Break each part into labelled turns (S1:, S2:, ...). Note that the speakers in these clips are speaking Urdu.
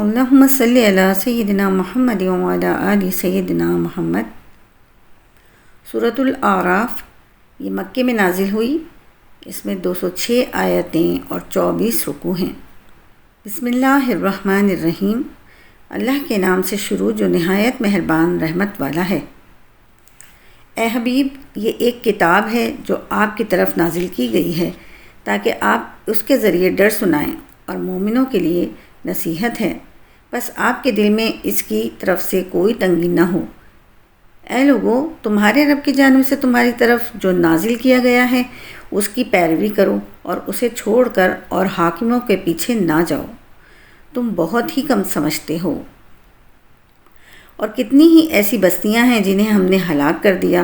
S1: اللہم صلی علی سیدنا محمد وعلی آل سیدنا محمد۔ سورۃ الاعراف یہ مکے میں نازل ہوئی۔ اس میں 206 آیتیں اور 24 رکوع ہیں۔ بسم اللہ الرحمن الرحیم۔ اللہ کے نام سے شروع جو نہایت مہربان رحمت والا ہے۔ اے حبیب، یہ ایک کتاب ہے جو آپ کی طرف نازل کی گئی ہے تاکہ آپ اس کے ذریعے ڈر سنائیں اور مومنوں کے لیے نصیحت ہے، بس آپ کے دل میں اس کی طرف سے کوئی تنگی نہ ہو۔ اے لوگو، تمہارے رب کی جانب سے تمہاری طرف جو نازل کیا گیا ہے اس کی پیروی کرو اور اسے چھوڑ کر اور حاکموں کے پیچھے نہ جاؤ، تم بہت ہی کم سمجھتے ہو۔ اور کتنی ہی ایسی بستیاں ہیں جنہیں ہم نے ہلاک کر دیا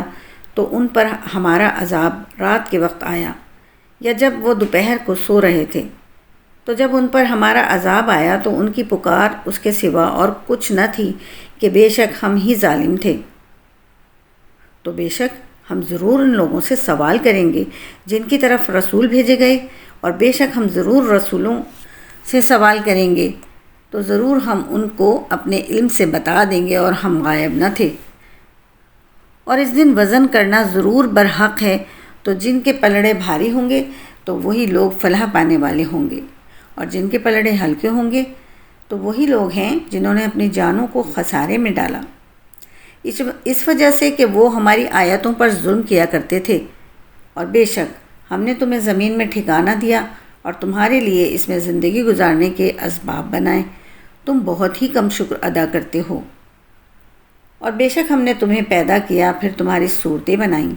S1: تو ان پر ہمارا عذاب رات کے وقت آیا یا جب وہ دوپہر کو سو رہے تھے، تو جب ان پر ہمارا عذاب آیا تو ان کی پکار اس کے سوا اور کچھ نہ تھی کہ بے شک ہم ہی ظالم تھے۔ تو بے شک ہم ضرور ان لوگوں سے سوال کریں گے جن کی طرف رسول بھیجے گئے، اور بے شک ہم ضرور رسولوں سے سوال کریں گے تو ضرور ہم ان کو اپنے علم سے بتا دیں گے اور ہم غائب نہ تھے۔ اور اس دن وزن کرنا ضرور برحق ہے، تو جن کے پلڑے بھاری ہوں گے تو وہی لوگ فلاح پانے والے ہوں گے، اور جن کے پلڑے ہلکے ہوں گے تو وہی لوگ ہیں جنہوں نے اپنی جانوں کو خسارے میں ڈالا، اس وجہ سے کہ وہ ہماری آیتوں پر ظلم کیا کرتے تھے۔ اور بے شک ہم نے تمہیں زمین میں ٹھکانہ دیا اور تمہارے لیے اس میں زندگی گزارنے کے اسباب بنائے، تم بہت ہی کم شکر ادا کرتے ہو۔ اور بے شک ہم نے تمہیں پیدا کیا، پھر تمہاری صورتیں بنائیں،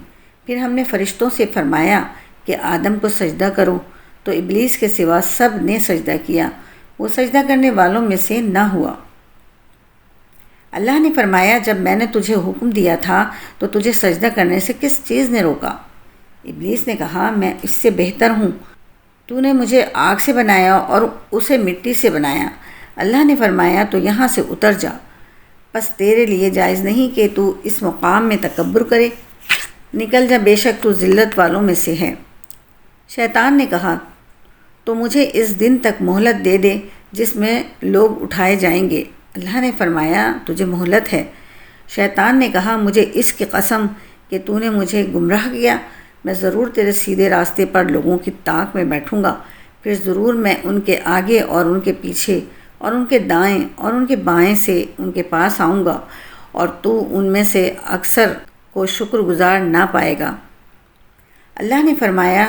S1: پھر ہم نے فرشتوں سے فرمایا کہ آدم کو سجدہ کرو، تو ابلیس کے سوا سب نے سجدہ کیا، وہ سجدہ کرنے والوں میں سے نہ ہوا۔ اللہ نے فرمایا، جب میں نے تجھے حکم دیا تھا تو تجھے سجدہ کرنے سے کس چیز نے روکا؟ ابلیس نے کہا، میں اس سے بہتر ہوں، تو نے مجھے آگ سے بنایا اور اسے مٹی سے بنایا۔ اللہ نے فرمایا، تو یہاں سے اتر جا، پس تیرے لیے جائز نہیں کہ تو اس مقام میں تکبر کرے، نکل جا، بے شک تو ذلت والوں میں سے ہے۔ شیطان نے کہا، تو مجھے اس دن تک مہلت دے دے جس میں لوگ اٹھائے جائیں گے۔ اللہ نے فرمایا، تجھے مہلت ہے۔ شیطان نے کہا، مجھے اس کی قسم کہ تو نے مجھے گمراہ کیا، میں ضرور تیرے سیدھے راستے پر لوگوں کی طاق میں بیٹھوں گا، پھر ضرور میں ان کے آگے اور ان کے پیچھے اور ان کے دائیں اور ان کے بائیں سے ان کے پاس آؤں گا، اور تو ان میں سے اکثر کو شکر گزار نہ پائے گا۔ اللہ نے فرمایا،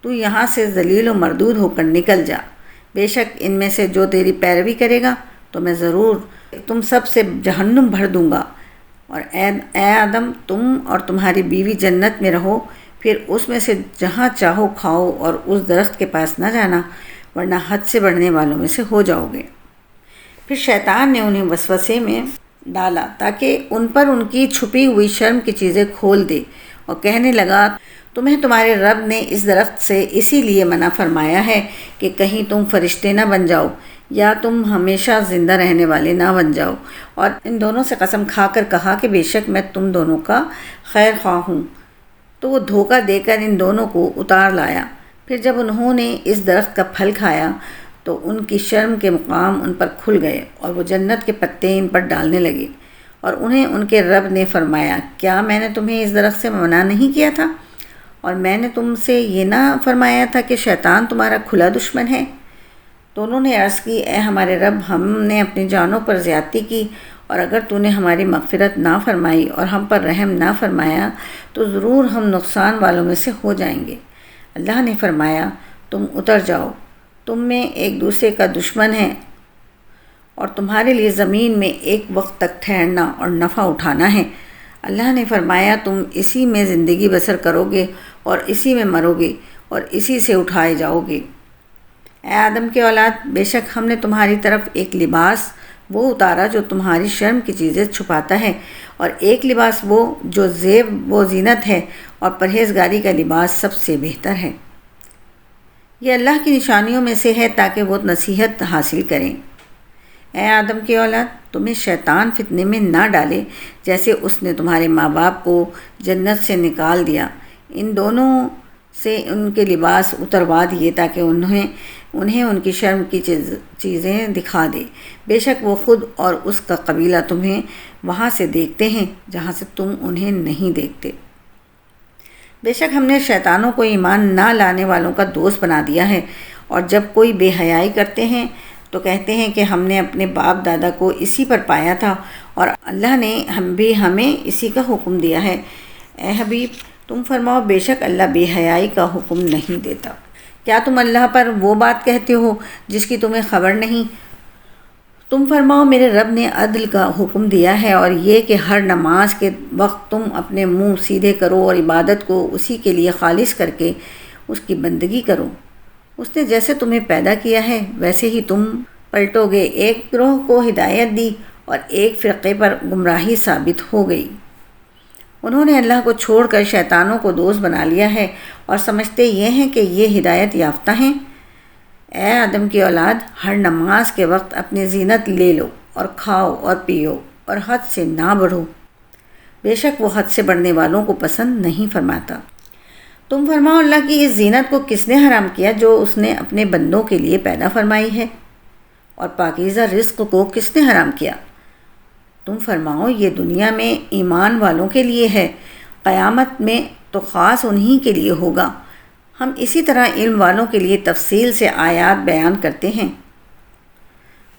S1: تو یہاں سے ذلیل و مردود ہو کر نکل جا، بے شک ان میں سے جو تیری پیروی کرے گا تو میں ضرور تم سب سے جہنم بھر دوں گا۔ اور اے آدم، تم اور تمہاری بیوی جنت میں رہو، پھر اس میں سے جہاں چاہو کھاؤ اور اس درخت کے پاس نہ جانا، ورنہ حد سے بڑھنے والوں میں سے ہو جاؤ گے۔ پھر شیطان نے انہیں وسوسے میں ڈالا تاکہ ان پر ان کی چھپی ہوئی شرم کی چیزیں کھول دے، اور کہنے لگا، تمہیں تمہارے رب نے اس درخت سے اسی لیے منع فرمایا ہے کہ کہیں تم فرشتے نہ بن جاؤ یا تم ہمیشہ زندہ رہنے والے نہ بن جاؤ۔ اور ان دونوں سے قسم کھا کر کہا کہ بے شک میں تم دونوں کا خیر خواہ ہوں۔ تو وہ دھوکہ دے کر ان دونوں کو اتار لایا۔ پھر جب انہوں نے اس درخت کا پھل کھایا تو ان کی شرم کے مقام ان پر کھل گئے، اور وہ جنت کے پتے ان پر ڈالنے لگے۔ اور انہیں ان کے رب نے فرمایا، کیا میں نے تمہیں اس درخت سے منع نہیں کیا تھا؟ اور میں نے تم سے یہ نہ فرمایا تھا کہ شیطان تمہارا کھلا دشمن ہے؟ تو انہوں نے عرض کی، اے ہمارے رب، ہم نے اپنی جانوں پر زیادتی کی، اور اگر تو نے ہماری مغفرت نہ فرمائی اور ہم پر رحم نہ فرمایا تو ضرور ہم نقصان والوں میں سے ہو جائیں گے۔ اللہ نے فرمایا، تم اتر جاؤ، تم میں ایک دوسرے کا دشمن ہے، اور تمہارے لیے زمین میں ایک وقت تک ٹھہرنا اور نفع اٹھانا ہے۔ اللہ نے فرمایا، تم اسی میں زندگی بسر کرو گے اور اسی میں مرو گے اور اسی سے اٹھائے جاؤ گے۔ اے آدم کے اولاد، بے شک ہم نے تمہاری طرف ایک لباس وہ اتارا جو تمہاری شرم کی چیزیں چھپاتا ہے، اور ایک لباس وہ جو زیب و زینت ہے، اور پرہیزگاری کا لباس سب سے بہتر ہے۔ یہ اللہ کی نشانیوں میں سے ہے تاکہ وہ نصیحت حاصل کریں۔ اے آدم کی اولاد، تمہیں شیطان فتنے میں نہ ڈالے جیسے اس نے تمہارے ماں باپ کو جنت سے نکال دیا۔ ان دونوں سے ان کے لباس اتروا دیے تاکہ انہیں ان کی شرم کی چیزیں دکھا دے۔ بے شک وہ خود اور اس کا قبیلہ تمہیں وہاں سے دیکھتے ہیں جہاں سے تم انہیں نہیں دیکھتے۔ بے شک ہم نے شیطانوں کو ایمان نہ لانے والوں کا دوست بنا دیا ہے، اور جب کوئی بے حیائی کرتے ہیں تو کہتے ہیں کہ ہم نے اپنے باپ دادا کو اسی پر پایا تھا اور اللہ نے ہمیں اسی کا حکم دیا ہے۔ اے حبیب تم فرماؤ بے شک اللہ بے حیائی کا حکم نہیں دیتا۔ کیا تم اللہ پر وہ بات کہتے ہو جس کی تمہیں خبر نہیں؟ تم فرماؤ میرے رب نے عدل کا حکم دیا ہے، اور یہ کہ ہر نماز کے وقت تم اپنے منہ سیدھے کرو اور عبادت کو اسی کے لیے خالص کر کے اس کی بندگی کرو۔ اس نے جیسے تمہیں پیدا کیا ہے ویسے ہی تم پلٹو گے۔ ایک گروہ کو ہدایت دی اور ایک فرقے پر گمراہی ثابت ہو گئی۔ انہوں نے اللہ کو چھوڑ کر شیطانوں کو دوست بنا لیا ہے اور سمجھتے یہ ہیں کہ یہ ہدایت یافتہ ہیں۔ اے آدم کی اولاد، ہر نماز کے وقت اپنی زینت لے لو اور کھاؤ اور پیو اور حد سے نہ بڑھو، بے شک وہ حد سے بڑھنے والوں کو پسند نہیں فرماتا۔ تم فرماؤ اللہ کی اس زینت کو کس نے حرام کیا جو اس نے اپنے بندوں کے لیے پیدا فرمائی ہے، اور پاکیزہ رزق کو کس نے حرام کیا؟ تم فرماؤ یہ دنیا میں ایمان والوں کے لیے ہے، قیامت میں تو خاص انہی کے لیے ہوگا۔ ہم اسی طرح علم والوں کے لیے تفصیل سے آیات بیان کرتے ہیں۔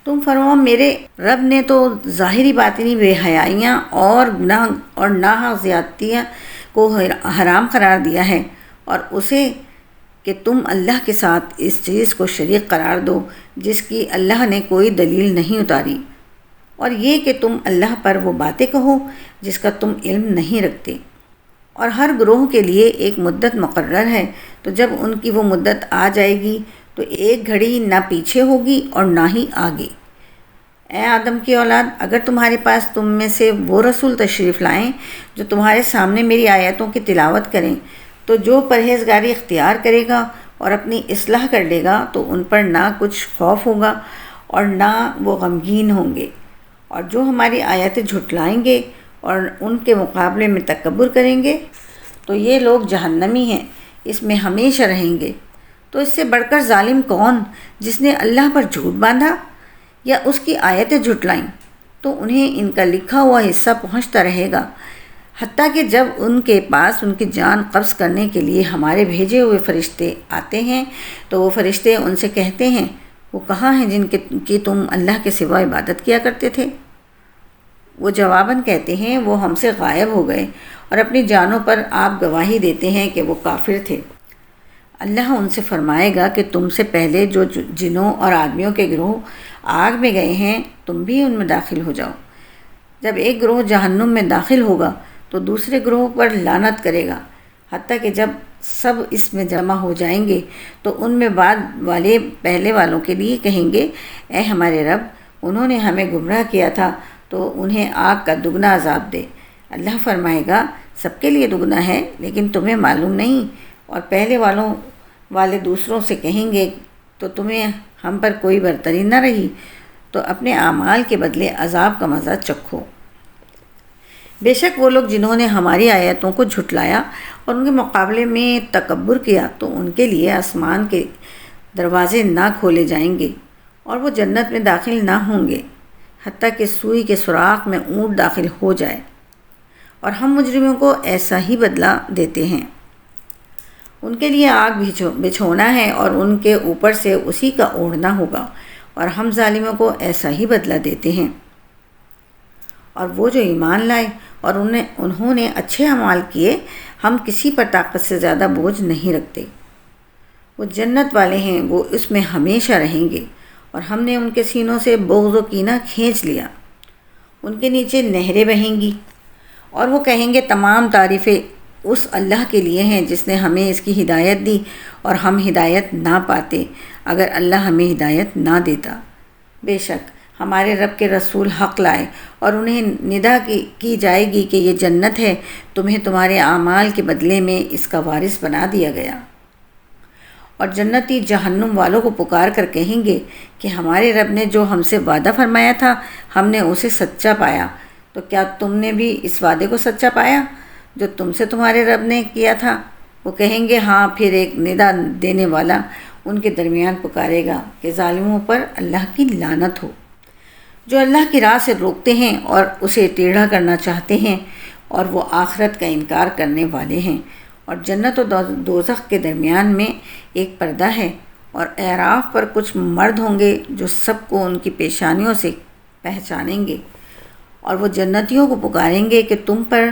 S1: تم فرماؤ میرے رب نے تو ظاہری باطنی بے حیائیاں اور گناہ اور ناحق زیادتیاں کو حرام قرار دیا ہے، اور اسے کہ تم اللہ کے ساتھ اس چیز کو شریک قرار دو جس کی اللہ نے کوئی دلیل نہیں اتاری، اور یہ کہ تم اللہ پر وہ باتیں کہو جس کا تم علم نہیں رکھتے۔ اور ہر گروہ کے لیے ایک مدت مقرر ہے، تو جب ان کی وہ مدت آ جائے گی تو ایک گھڑی نہ پیچھے ہوگی اور نہ ہی آگے۔ اے آدم کی اولاد، اگر تمہارے پاس تم میں سے وہ رسول تشریف لائیں جو تمہارے سامنے میری آیتوں کی تلاوت کریں، تو جو پرہیزگاری اختیار کرے گا اور اپنی اصلاح کر لے گا تو ان پر نہ کچھ خوف ہوگا اور نہ وہ غمگین ہوں گے، اور جو ہماری آیتیں جھٹلائیں گے اور ان کے مقابلے میں تکبر کریں گے تو یہ لوگ جہنمی ہیں، اس میں ہمیشہ رہیں گے۔ تو اس سے بڑھ کر ظالم کون جس نے اللہ پر جھوٹ باندھا یا اس کی آیتیں جھٹلائیں؟ تو انہیں ان کا لکھا ہوا حصہ پہنچتا رہے گا، حتیٰ کہ جب ان کے پاس ان کی جان قبض کرنے کے لیے ہمارے بھیجے ہوئے فرشتے آتے ہیں تو وہ فرشتے ان سے کہتے ہیں وہ کہاں ہیں جن کی تم اللہ کے سوا عبادت کیا کرتے تھے؟ وہ جواباً کہتے ہیں وہ ہم سے غائب ہو گئے، اور اپنی جانوں پر آپ گواہی دیتے ہیں کہ وہ کافر تھے۔ اللہ ان سے فرمائے گا کہ تم سے پہلے جو جنوں اور آدمیوں کے گروہ آگ میں گئے ہیں تم بھی ان میں داخل ہو جاؤ۔ جب ایک گروہ جہنم میں داخل ہوگا تو دوسرے گروہ پر لعنت کرے گا، حتیٰ کہ جب سب اس میں جمع ہو جائیں گے تو ان میں بعد والے پہلے والوں کے لیے کہیں گے اے ہمارے رب، انہوں نے ہمیں گمراہ کیا تھا تو انہیں آگ کا دگنا عذاب دے۔ اللہ فرمائے گا سب کے لیے دگنا ہے لیکن تمہیں معلوم نہیں، اور پہلے والے دوسروں سے کہیں گے تو تمہیں ہم پر کوئی برتری نہ رہی، تو اپنے اعمال کے بدلے عذاب کا مزہ چکھو۔ بے شک وہ لوگ جنہوں نے ہماری آیتوں کو جھٹلایا اور ان کے مقابلے میں تکبر کیا تو ان کے لیے آسمان کے دروازے نہ کھولے جائیں گے اور وہ جنت میں داخل نہ ہوں گے حتیٰ کہ سوئی کے سوراخ میں اونٹ داخل ہو جائے، اور ہم مجرموں کو ایسا ہی بدلہ دیتے ہیں۔ ان کے لیے آگ بچھونا ہے اور ان کے اوپر سے اسی کا اوڑھنا ہوگا، اور ہم ظالموں کو ایسا ہی بدلہ دیتے ہیں۔ اور وہ جو ایمان لائے اور انہوں نے اچھے اعمال کیے، ہم کسی پر طاقت سے زیادہ بوجھ نہیں رکھتے۔ وہ جنت والے ہیں، وہ اس میں ہمیشہ رہیں گے، اور ہم نے ان کے سینوں سے بغض و کینہ کھینچ لیا۔ ان کے نیچے نہریں بہیں گی، اور وہ کہیں گے تمام تعریفیں اس اللہ کے لیے ہیں جس نے ہمیں اس کی ہدایت دی اور ہم ہدایت نہ پاتے اگر اللہ ہمیں ہدایت نہ دیتا۔ بے شک ہمارے رب کے رسول حق لائے اور انہیں ندا کی جائے گی کہ یہ جنت ہے، تمہیں تمہارے اعمال کے بدلے میں اس کا وارث بنا دیا گیا۔ اور جنتی جہنم والوں کو پکار کر کہیں گے کہ ہمارے رب نے جو ہم سے وعدہ فرمایا تھا ہم نے اسے سچا پایا، تو کیا تم نے بھی اس وعدے کو سچا پایا جو تم سے تمہارے رب نے کیا تھا؟ وہ کہیں گے ہاں، پھر ایک ندا دینے والا ان کے درمیان پکارے گا کہ ظالموں پر اللہ کی لعنت ہو، جو اللہ کی راہ سے روکتے ہیں اور اسے ٹیڑھا کرنا چاہتے ہیں، اور وہ آخرت کا انکار کرنے والے ہیں۔ اور جنت و دوزخ کے درمیان میں ایک پردہ ہے، اور اعراف پر کچھ مرد ہوں گے جو سب کو ان کی پیشانیوں سے پہچانیں گے، اور وہ جنتیوں کو پکاریں گے کہ تم پر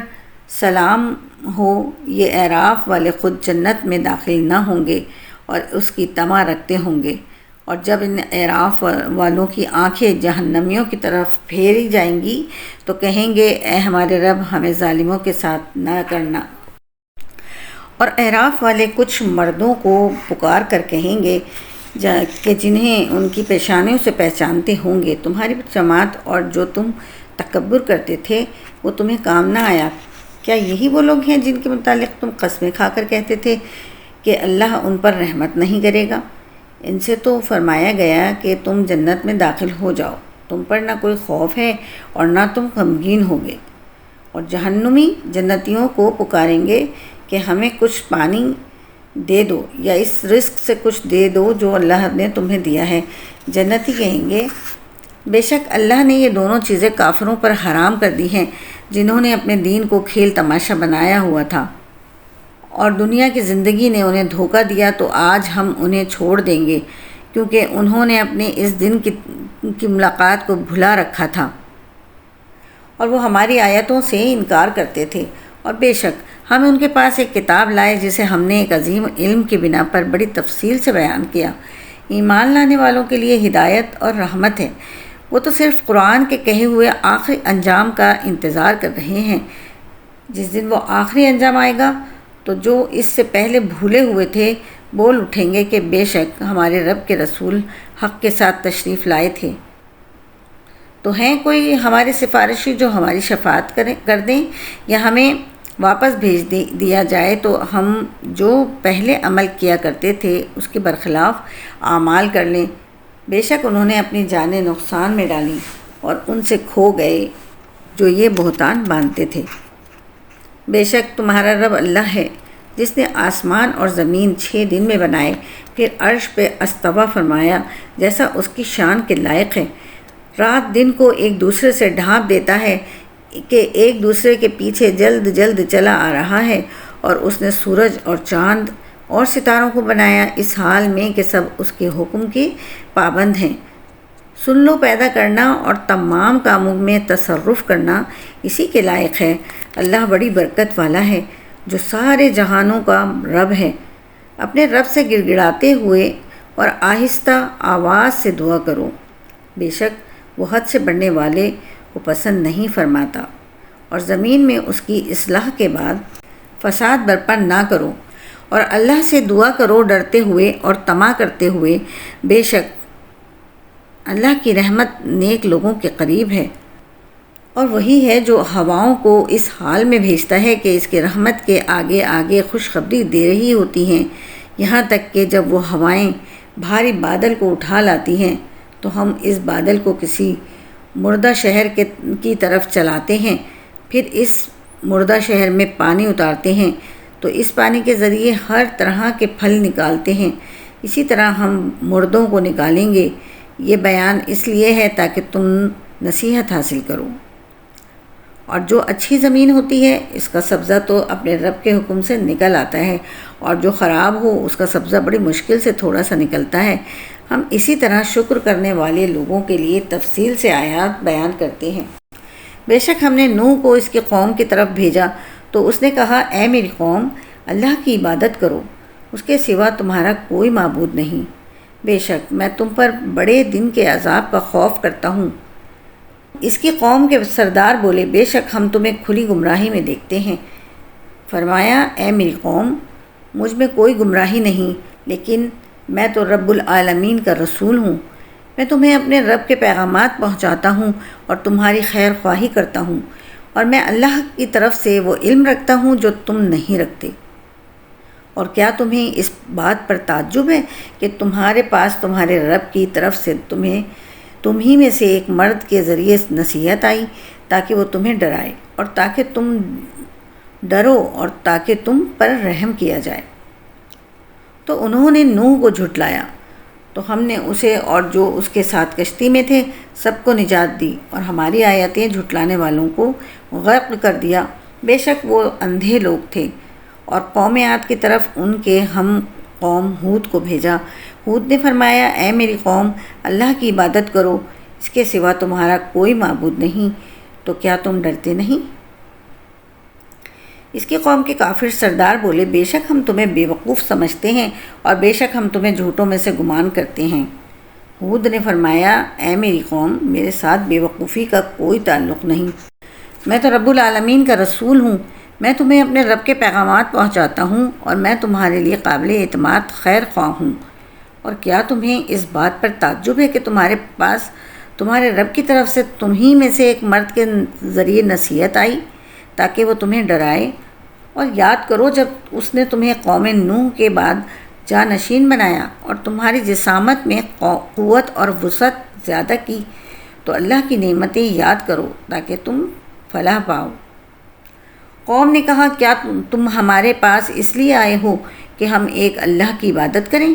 S1: سلام ہو۔ یہ اعراف والے خود جنت میں داخل نہ ہوں گے اور اس کی طمع رکھتے ہوں گے، اور جب ان اعراف والوں کی آنکھیں جہنمیوں کی طرف پھیری جائیں گی تو کہیں گے اے ہمارے رب، ہمیں ظالموں کے ساتھ نہ کرنا۔ اور اعراف والے کچھ مردوں کو پکار کر کہیں گے کہ جنہیں ان کی پیشانیوں سے پہچانتے ہوں گے، تمہاری جماعت اور جو تم تکبر کرتے تھے وہ تمہیں کام نہ آیا۔ کیا یہی وہ لوگ ہیں جن کے متعلق تم قسمیں کھا کر کہتے تھے کہ اللہ ان پر رحمت نہیں کرے گا؟ ان سے تو فرمایا گیا کہ تم جنت میں داخل ہو جاؤ، تم پر نہ کوئی خوف ہے اور نہ تم غمگین ہوگے۔ اور جہنمی جنتیوں کو پکاریں گے کہ ہمیں کچھ پانی دے دو یا اس رزق سے کچھ دے دو جو اللہ نے تمہیں دیا ہے۔ جنتی کہیں گے بے شک اللہ نے یہ دونوں چیزیں کافروں پر حرام کر دی ہیں جنہوں نے اپنے دین کو کھیل تماشا بنایا ہوا تھا، اور دنیا کی زندگی نے انہیں دھوکہ دیا، تو آج ہم انہیں چھوڑ دیں گے کیونکہ انہوں نے اپنے اس دن کی ملاقات کو بھلا رکھا تھا اور وہ ہماری آیتوں سے انکار کرتے تھے۔ اور بے شک ہم ان کے پاس ایک کتاب لائے جسے ہم نے ایک عظیم علم کی بنا پر بڑی تفصیل سے بیان کیا۔ ایمان لانے والوں کے لیے ہدایت اور رحمت ہے، وہ تو صرف قرآن کے کہے ہوئے آخری انجام کا انتظار کر رہے ہیں۔ جس دن وہ آخری انجام آئے گا تو جو اس سے پہلے بھولے ہوئے تھے بول اٹھیں گے کہ بے شک ہمارے رب کے رسول حق کے ساتھ تشریف لائے تھے۔ تو ہیں کوئی ہمارے سفارشی جو ہماری شفاعت کر دیں، یا ہمیں واپس بھیج دیا جائے تو ہم جو پہلے عمل کیا کرتے تھے اس کے برخلاف اعمال کر لیں۔ بے شک انہوں نے اپنی جانیں نقصان میں ڈالیں اور ان سے کھو گئے جو یہ بہتان باندھتے تھے۔ بے شک تمہارا رب اللہ ہے جس نے آسمان اور زمین 6 دن میں بنائے، پھر عرش پہ استویٰ فرمایا جیسا اس کی شان کے لائق ہے۔ رات دن کو ایک دوسرے سے ڈھانپ دیتا ہے کہ ایک دوسرے کے پیچھے جلد جلد چلا آ رہا ہے، اور اس نے سورج اور چاند اور ستاروں کو بنایا اس حال میں کہ سب اس کے حکم کے پابند ہیں۔ سن لو، پیدا کرنا اور تمام کاموں میں تصرف کرنا اسی کے لائق ہے۔ اللہ بڑی برکت والا ہے جو سارے جہانوں کا رب ہے۔ اپنے رب سے گڑ گڑاتے ہوئے اور آہستہ آواز سے دعا کرو، بے شک وہ حد سے بڑھنے والے کو پسند نہیں فرماتا۔ اور زمین میں اس کی اصلاح کے بعد فساد برپا نہ کرو، اور اللہ سے دعا کرو ڈرتے ہوئے اور طمع کرتے ہوئے، بے شک اللہ کی رحمت نیک لوگوں کے قریب ہے۔ اور وہی ہے جو ہواؤں کو اس حال میں بھیجتا ہے کہ اس کے رحمت کے آگے آگے خوشخبری دے رہی ہوتی ہیں، یہاں تک کہ جب وہ ہوائیں بھاری بادل کو اٹھا لاتی ہیں تو ہم اس بادل کو کسی مردہ شہر کی طرف چلاتے ہیں، پھر اس مردہ شہر میں پانی اتارتے ہیں تو اس پانی کے ذریعے ہر طرح کے پھل نکالتے ہیں، اسی طرح ہم مردوں کو نکالیں گے۔ یہ بیان اس لیے ہے تاکہ تم نصیحت حاصل کرو۔ اور جو اچھی زمین ہوتی ہے اس کا سبزہ تو اپنے رب کے حکم سے نکل آتا ہے، اور جو خراب ہو اس کا سبزہ بڑی مشکل سے تھوڑا سا نکلتا ہے۔ ہم اسی طرح شکر کرنے والے لوگوں کے لیے تفصیل سے آیات بیان کرتے ہیں۔ بے شک ہم نے نوح کو اس کی قوم کی طرف بھیجا تو اس نے کہا اے میری قوم، اللہ کی عبادت کرو، اس کے سوا تمہارا کوئی معبود نہیں۔ بے شک میں تم پر بڑے دن کے عذاب کا خوف کرتا ہوں۔ اس کی قوم کے سردار بولے بے شک ہم تمہیں کھلی گمراہی میں دیکھتے ہیں۔ فرمایا اے میری قوم، مجھ میں کوئی گمراہی نہیں، لیکن میں تو رب العالمین کا رسول ہوں۔ میں تمہیں اپنے رب کے پیغامات پہنچاتا ہوں اور تمہاری خیر خواہی کرتا ہوں، اور میں اللہ کی طرف سے وہ علم رکھتا ہوں جو تم نہیں رکھتے۔ اور کیا تمہیں اس بات پر تعجب ہے کہ تمہارے پاس تمہارے رب کی طرف سے تم ہی میں سے ایک مرد کے ذریعے نصیحت آئی تاکہ وہ تمہیں ڈرائے اور تاکہ تم ڈرو اور تاکہ تم پر رحم کیا جائے۔ تو انہوں نے نوح کو جھٹلایا، تو ہم نے اسے اور جو اس کے ساتھ کشتی میں تھے سب کو نجات دی اور ہماری آیتیں جھٹلانے والوں کو غرق کر دیا۔ بے شک وہ اندھے لوگ تھے۔ اور قوم عاد کی طرف ان کے ہم قوم ہود کو بھیجا۔ ہود نے فرمایا، اے میری قوم، اللہ کی عبادت کرو، اس کے سوا تمہارا کوئی معبود نہیں، تو کیا تم ڈرتے نہیں؟ اس کی قوم کے کافر سردار بولے، بے شک ہم تمہیں بے وقوف سمجھتے ہیں اور بے شک ہم تمہیں جھوٹوں میں سے گمان کرتے ہیں۔ ہود نے فرمایا، اے میری قوم، میرے ساتھ بے وقوفی کا کوئی تعلق نہیں، میں تو رب العالمین کا رسول ہوں، میں تمہیں اپنے رب کے پیغامات پہنچاتا ہوں اور میں تمہارے لیے قابل اعتماد خیر خواہ ہوں۔ اور کیا تمہیں اس بات پر تعجب ہے کہ تمہارے پاس تمہارے رب کی طرف سے تم ہی میں سے ایک مرد کے ذریعے نصیحت آئی تاکہ وہ تمہیں ڈرائے؟ اور یاد کرو جب اس نے تمہیں قوم نوح کے بعد جانشین بنایا اور تمہاری جسامت میں قوت اور وسعت زیادہ کی، تو اللہ کی نعمتیں یاد کرو تاکہ تم فلاح پاؤ۔ قوم نے کہا، کیا تم ہمارے پاس اس لیے آئے ہو کہ ہم ایک اللہ کی عبادت کریں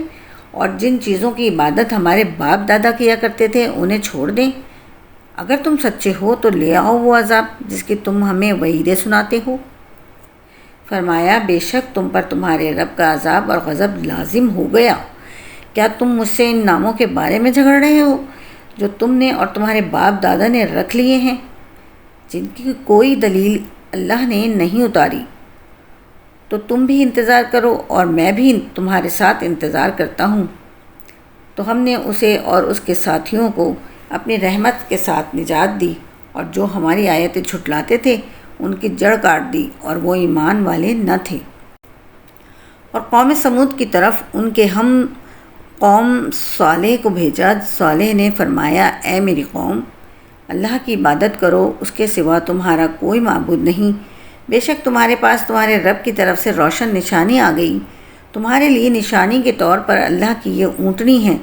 S1: اور جن چیزوں کی عبادت ہمارے باپ دادا کیا کرتے تھے انہیں چھوڑ دیں؟ اگر تم سچے ہو تو لے آؤ وہ عذاب جس کی تم ہمیں وعیدیں سناتے ہو۔ فرمایا، بے شک تم پر تمہارے رب کا عذاب اور غضب لازم ہو گیا۔ کیا تم مجھ سے ان ناموں کے بارے میں جھگڑ رہے ہو جو تم نے اور تمہارے باپ دادا نے رکھ لیے ہیں، جن کی کوئی دلیل اللہ نے نہیں اتاری؟ تو تم بھی انتظار کرو اور میں بھی تمہارے ساتھ انتظار کرتا ہوں۔ تو ہم نے اسے اور اس کے ساتھیوں کو اپنی رحمت کے ساتھ نجات دی، اور جو ہماری آیتیں جھٹلاتے تھے ان کی جڑ کاٹ دی اور وہ ایمان والے نہ تھے۔ اور قوم سمود کی طرف ان کے ہم قوم صالح کو بھیجا۔ صالح نے فرمایا، اے میری قوم، اللہ کی عبادت کرو، اس کے سوا تمہارا کوئی معبود نہیں، بے شک تمہارے پاس تمہارے رب کی طرف سے روشن نشانی آ گئی۔ تمہارے لیے نشانی کے طور پر اللہ کی یہ اونٹنی ہے،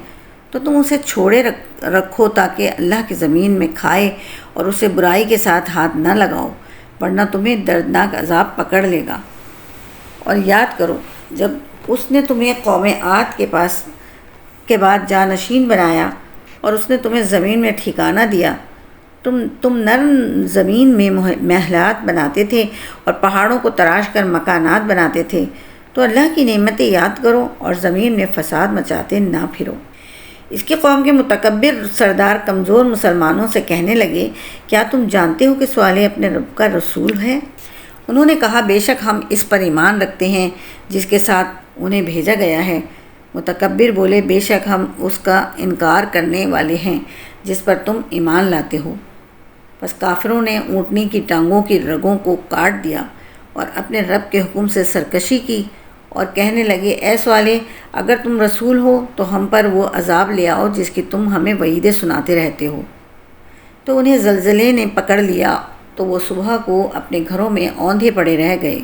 S1: تو تم اسے چھوڑے رکھو تاکہ اللہ کی زمین میں کھائے اور اسے برائی کے ساتھ ہاتھ نہ لگاؤ، ورنہ تمہیں دردناک عذاب پکڑ لے گا۔ اور یاد کرو جب اس نے تمہیں قوم عاد کے بعد جانشین بنایا اور اس نے تمہیں زمین میں ٹھکانہ دیا، تم نرم زمین میں محلات بناتے تھے اور پہاڑوں کو تراش کر مکانات بناتے تھے، تو اللہ کی نعمتیں یاد کرو اور زمین میں فساد مچاتے نہ پھرو۔ اس کی قوم کے متکبر سردار کمزور مسلمانوں سے کہنے لگے، کیا تم جانتے ہو کہ صالح اپنے رب کا رسول ہے؟ انہوں نے کہا، بے شک ہم اس پر ایمان رکھتے ہیں جس کے ساتھ انہیں بھیجا گیا ہے۔ متکبر بولے، بے شک ہم اس کا انکار کرنے والے ہیں جس پر تم ایمان لاتے ہو۔ پس کافروں نے اونٹنی کی ٹانگوں کی رگوں کو کاٹ دیا اور اپنے رب کے حکم سے سرکشی کی اور کہنے لگے، اے صالح، اگر تم رسول ہو تو ہم پر وہ عذاب لے آؤ جس کی تم ہمیں وعیدیں سناتے رہتے ہو۔ تو انہیں زلزلے نے پکڑ لیا تو وہ صبح کو اپنے گھروں میں اوندھے پڑے رہ گئے۔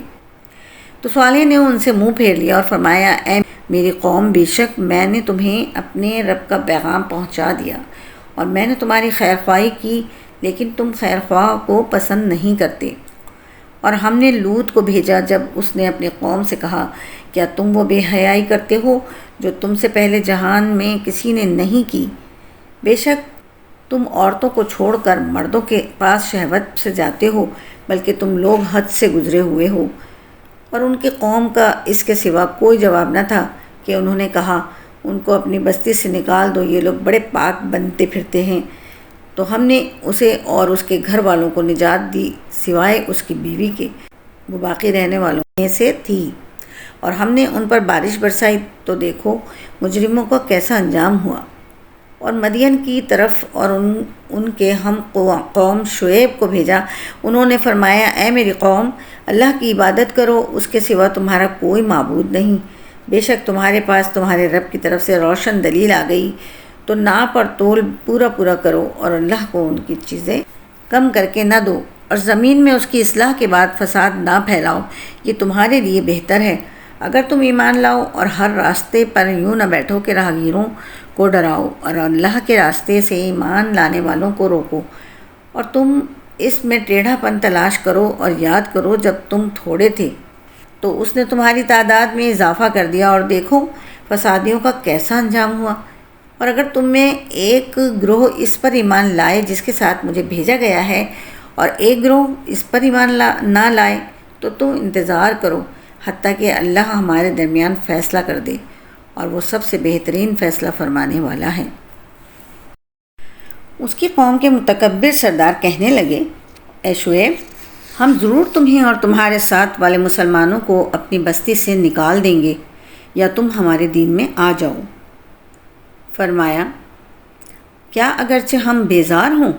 S1: تو صالح نے ان سے منہ پھیر لیا اور فرمایا، اے میری قوم، بے شک میں نے تمہیں اپنے رب کا پیغام پہنچا دیا اور میں نے تمہاری خیر خواہی کی، لیکن تم خیر خواہ کو پسند نہیں کرتے۔ اور ہم نے لوط کو بھیجا جب اس نے اپنی قوم سے کہا، کیا تم وہ بے حیائی کرتے ہو جو تم سے پہلے جہان میں کسی نے نہیں کی؟ بے شک تم عورتوں کو چھوڑ کر مردوں کے پاس شہوت سے جاتے ہو، بلکہ تم لوگ حد سے گزرے ہوئے ہو۔ اور ان کی قوم کا اس کے سوا کوئی جواب نہ تھا کہ انہوں نے کہا، ان کو اپنی بستی سے نکال دو، یہ لوگ بڑے پاک بنتے پھرتے ہیں۔ تو ہم نے اسے اور اس کے گھر والوں کو نجات دی سوائے اس کی بیوی کے، وہ باقی رہنے والوں میں سے تھی۔ اور ہم نے ان پر بارش برسائی تو دیکھو مجرموں کا کیسا انجام ہوا۔ اور مدین کی طرف اور ان کے ہم قوم شعیب کو بھیجا۔ انہوں نے فرمایا، اے میری قوم، اللہ کی عبادت کرو، اس کے سوا تمہارا کوئی معبود نہیں، بے شک تمہارے پاس تمہارے رب کی طرف سے روشن دلیل آ گئی، تو ناپ اور تول پورا کرو اور اللہ کو ان کی چیزیں کم کر کے نہ دو، اور زمین میں اس کی اصلاح کے بعد فساد نہ پھیلاؤ، یہ تمہارے لیے بہتر ہے۔ اگر تم ایمان لاؤ اور ہر راستے پر یوں نہ بیٹھو کہ راہگیروں کو ڈراؤ، اور اللہ کے راستے سے ایمان لانے والوں کو روکو، اور تم اس میں ٹیڑھا پن تلاش کرو اور یاد کرو جب تم تھوڑے تھے تو اس نے تمہاری تعداد میں اضافہ کر دیا، اور دیکھو فسادیوں کا کیسا انجام ہوا۔ اور اگر تم میں ایک گروہ اس پر ایمان لائے جس کے ساتھ مجھے بھیجا گیا ہے، اور ایک گروہ اس پر ایمان نہ لائے، تو تم انتظار کرو حتیٰ کہ اللہ ہمارے درمیان فیصلہ کر دے، اور وہ سب سے بہترین فیصلہ فرمانے والا ہے۔ اس کی قوم کے متکبر سردار کہنے لگے، اے شعیب، ہم ضرور تمہیں اور تمہارے ساتھ والے مسلمانوں کو اپنی بستی سے نکال دیں گے، یا تم ہمارے دین میں آ جاؤ۔ فرمایا، کیا اگرچہ ہم بیزار ہوں؟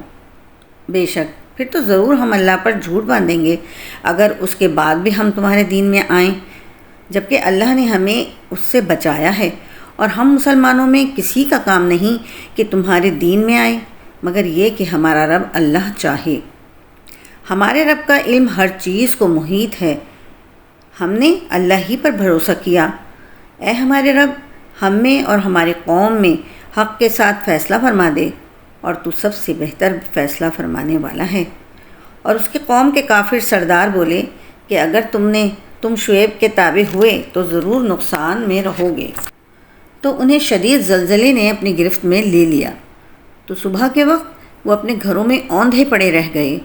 S1: بے شک پھر تو ضرور ہم اللہ پر جھوٹ باندھیں گے اگر اس کے بعد بھی ہم تمہارے دین میں آئیں، جبکہ اللہ نے ہمیں اس سے بچایا ہے، اور ہم مسلمانوں میں کسی کا کام نہیں کہ تمہارے دین میں آئے مگر یہ کہ ہمارا رب اللہ چاہے۔ ہمارے رب کا علم ہر چیز کو محیط ہے، ہم نے اللہ ہی پر بھروسہ کیا۔ اے ہمارے رب، ہم میں اور ہماری قوم میں حق کے ساتھ فیصلہ فرما دے، اور تو سب سے بہتر فیصلہ فرمانے والا ہے۔ اور اس کی قوم کے کافر سردار بولے کہ اگر تم شعیب کے تابع ہوئے تو ضرور نقصان میں رہو گے۔ تو انہیں شدید زلزلے نے اپنی گرفت میں لے لیا، تو صبح کے وقت وہ اپنے گھروں میں اوندھے پڑے رہ گئے۔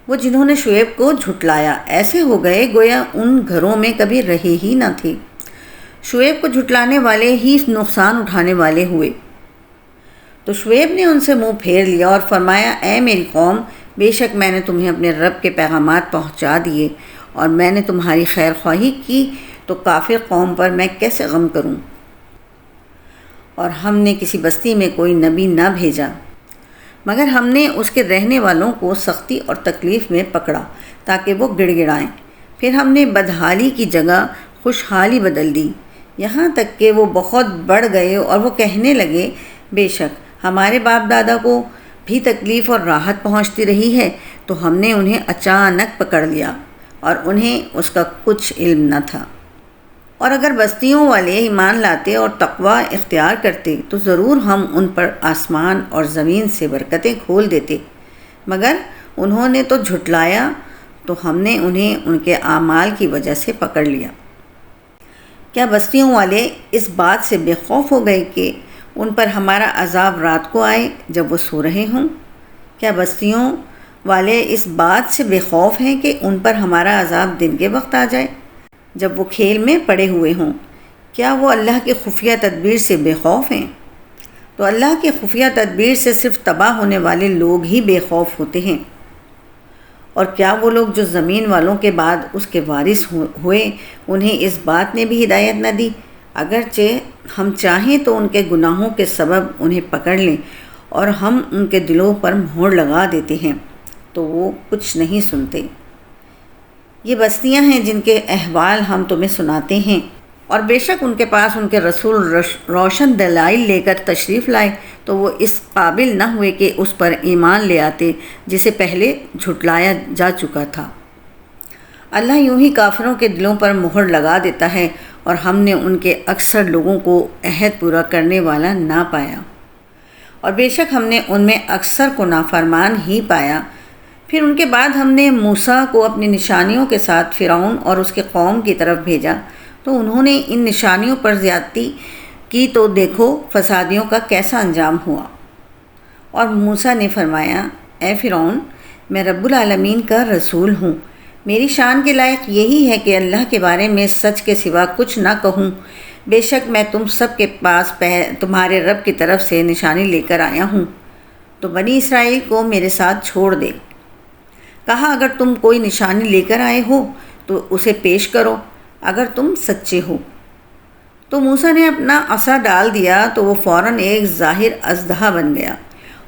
S1: وہ جنہوں نے شعیب کو جھٹلایا ایسے ہو گئے گویا ان گھروں میں کبھی رہے ہی نہ تھے۔ شعیب کو جھٹلانے والے ہی نقصان اٹھانے والے ہوئے۔ تو شعیب نے ان سے منہ پھیر لیا اور فرمایا، اے میری قوم، بے شک میں نے تمہیں اپنے رب کے پیغامات پہنچا دیے، اور میں نے تمہاری خیر خواہی کی، تو کافر قوم پر میں کیسے غم کروں؟ اور ہم نے کسی بستی میں کوئی نبی نہ بھیجا مگر ہم نے اس کے رہنے والوں کو سختی اور تکلیف میں پکڑا تاکہ وہ گڑ گڑائیں، پھر ہم نے بدحالی کی جگہ خوشحالی بدل دی، یہاں تک کہ وہ بہت بڑھ گئے، اور وہ کہنے لگے، بے شک ہمارے باپ دادا کو بھی تکلیف اور راحت پہنچتی رہی ہے، تو ہم نے انہیں اچانک پکڑ لیا اور انہیں اس کا کچھ علم نہ تھا۔ اور اگر بستیوں والے ایمان لاتے اور تقوی اختیار کرتے تو ضرور ہم ان پر آسمان اور زمین سے برکتیں کھول دیتے، مگر انہوں نے تو جھٹلایا، تو ہم نے انہیں ان کے اعمال کی وجہ سے پکڑ لیا۔ کیا بستیوں والے اس بات سے بے خوف ہو گئے کہ ان پر ہمارا عذاب رات کو آئے جب وہ سو رہے ہوں؟ کیا بستیوں والے اس بات سے بے خوف ہیں کہ ان پر ہمارا عذاب دن کے وقت آ جائے جب وہ کھیل میں پڑے ہوئے ہوں؟ کیا وہ اللہ کی خفیہ تدبیر سے بے خوف ہیں؟ تو اللہ کی خفیہ تدبیر سے صرف تباہ ہونے والے لوگ ہی بے خوف ہوتے ہیں۔ اور کیا وہ لوگ جو زمین والوں کے بعد اس کے وارث ہوئے، انہیں اس بات نے بھی ہدایت نہ دی؟ اگرچہ ہم چاہیں تو ان کے گناہوں کے سبب انہیں پکڑ لیں، اور ہم ان کے دلوں پر مہر لگا دیتے ہیں، تو وہ کچھ نہیں سنتے۔ یہ بستیاں ہیں جن کے احوال ہم تمہیں سناتے ہیں، اور بے شک ان کے پاس ان کے رسول روشن دلائل لے کر تشریف لائے، تو وہ اس قابل نہ ہوئے کہ اس پر ایمان لے آتے جسے پہلے جھٹلایا جا چکا تھا۔ اللہ یوں ہی کافروں کے دلوں پر مہر لگا دیتا ہے، اور ہم نے ان کے اکثر لوگوں کو عہد پورا کرنے والا نہ پایا، اور بے شک ہم نے ان میں اکثر کو نافرمان ہی پایا۔ پھر ان کے بعد ہم نے موسیٰ کو اپنی نشانیوں کے ساتھ فرعون اور اس کے قوم کی طرف بھیجا، تو انہوں نے ان نشانیوں پر زیادتی کی، تو دیکھو فسادیوں کا کیسا انجام ہوا۔ اور موسیٰ نے فرمایا، اے فرعون، میں رب العالمین کا رسول ہوں، میری شان کے لائق یہی ہے کہ اللہ کے بارے میں سچ کے سوا کچھ نہ کہوں، بے شک میں تم سب کے پاس تمہارے رب کی طرف سے نشانی لے کر آیا ہوں، تو بنی اسرائیل کو میرے ساتھ چھوڑ دے۔ کہا، اگر تم کوئی نشانی لے کر آئے ہو تو اسے پیش کرو اگر تم سچے ہو۔ تو موسیٰ نے اپنا عصا ڈال دیا، تو وہ فوراً ایک ظاہر اژدہا بن گیا،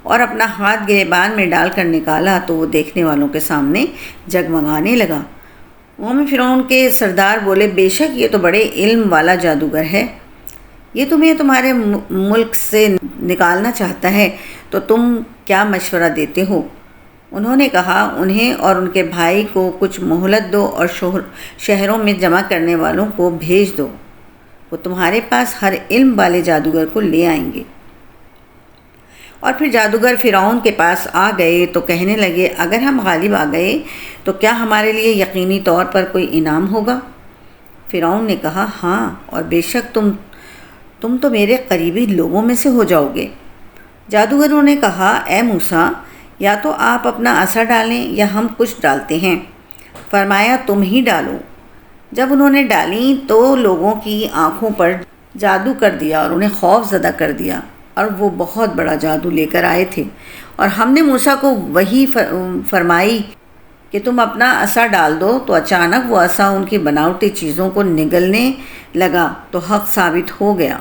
S1: اور اپنا ہاتھ گریبان میں ڈال کر نکالا، تو وہ دیکھنے والوں کے سامنے جگمگانے لگا۔ قوم فرعون کے سردار بولے، بے شک یہ تو بڑے علم والا جادوگر ہے، یہ تمہیں تمہارے ملک سے نکالنا چاہتا ہے، تو تم کیا مشورہ دیتے ہو؟ انہوں نے کہا، انہیں اور ان کے بھائی کو کچھ مہلت دو، اور شہروں میں جمع کرنے والوں کو بھیج دو، وہ تمہارے پاس ہر علم والے جادوگر کو لے آئیں گے۔ اور پھر جادوگر فرعون کے پاس آ گئے تو کہنے لگے اگر ہم غالب آ گئے تو کیا ہمارے لیے یقینی طور پر کوئی انعام ہوگا؟ فرعون نے کہا ہاں، اور بے شک تم تو میرے قریبی لوگوں میں سے ہو جاؤ گے۔ جادوگروں نے کہا اے موسیٰ، یا تو آپ اپنا عصا ڈالیں یا ہم کچھ ڈالتے ہیں۔ فرمایا تم ہی ڈالو۔ جب انہوں نے ڈالیں تو لوگوں کی آنکھوں پر جادو کر دیا اور انہیں خوف زدہ کر دیا، اور وہ بہت بڑا جادو لے کر آئے تھے۔ اور ہم نے موسیٰ کو وحی فرمائی کہ تم اپنا عصا ڈال دو، تو اچانک وہ عصا ان کی بناوٹی چیزوں کو نگلنے لگا تو حق ثابت ہو گیا،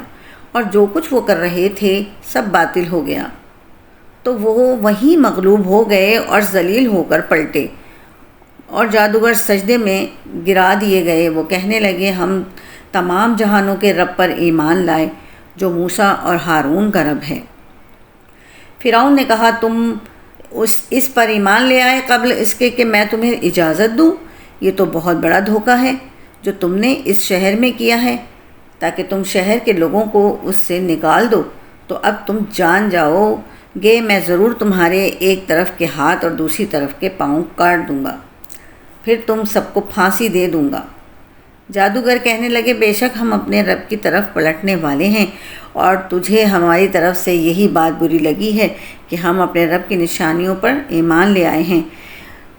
S1: اور جو کچھ وہ کر رہے تھے سب باطل ہو گیا۔ تو وہ وہیں مغلوب ہو گئے اور ذلیل ہو کر پلٹے، اور جادوگر سجدے میں گرا دیے گئے۔ وہ کہنے لگے ہم تمام جہانوں کے رب پر ایمان لائے جو موسیٰ اور ہارون کا رب ہے۔ فرعون نے کہا تم اس پر ایمان لے آئے قبل اس کے کہ میں تمہیں اجازت دوں؟ یہ تو بہت بڑا دھوکہ ہے جو تم نے اس شہر میں کیا ہے، تاکہ تم شہر کے لوگوں کو اس سے نکال دو۔ تو اب تم جان جاؤ گے میں ضرور تمہارے ایک طرف کے ہاتھ اور دوسری طرف کے پاؤں کاٹ دوں گا، پھر تم سب کو پھانسی دے دوں گا۔ جادوگر کہنے لگے بے شک ہم اپنے رب کی طرف پلٹنے والے ہیں، اور تجھے ہماری طرف سے یہی بات بری لگی ہے کہ ہم اپنے رب کی نشانیوں پر ایمان لے آئے ہیں۔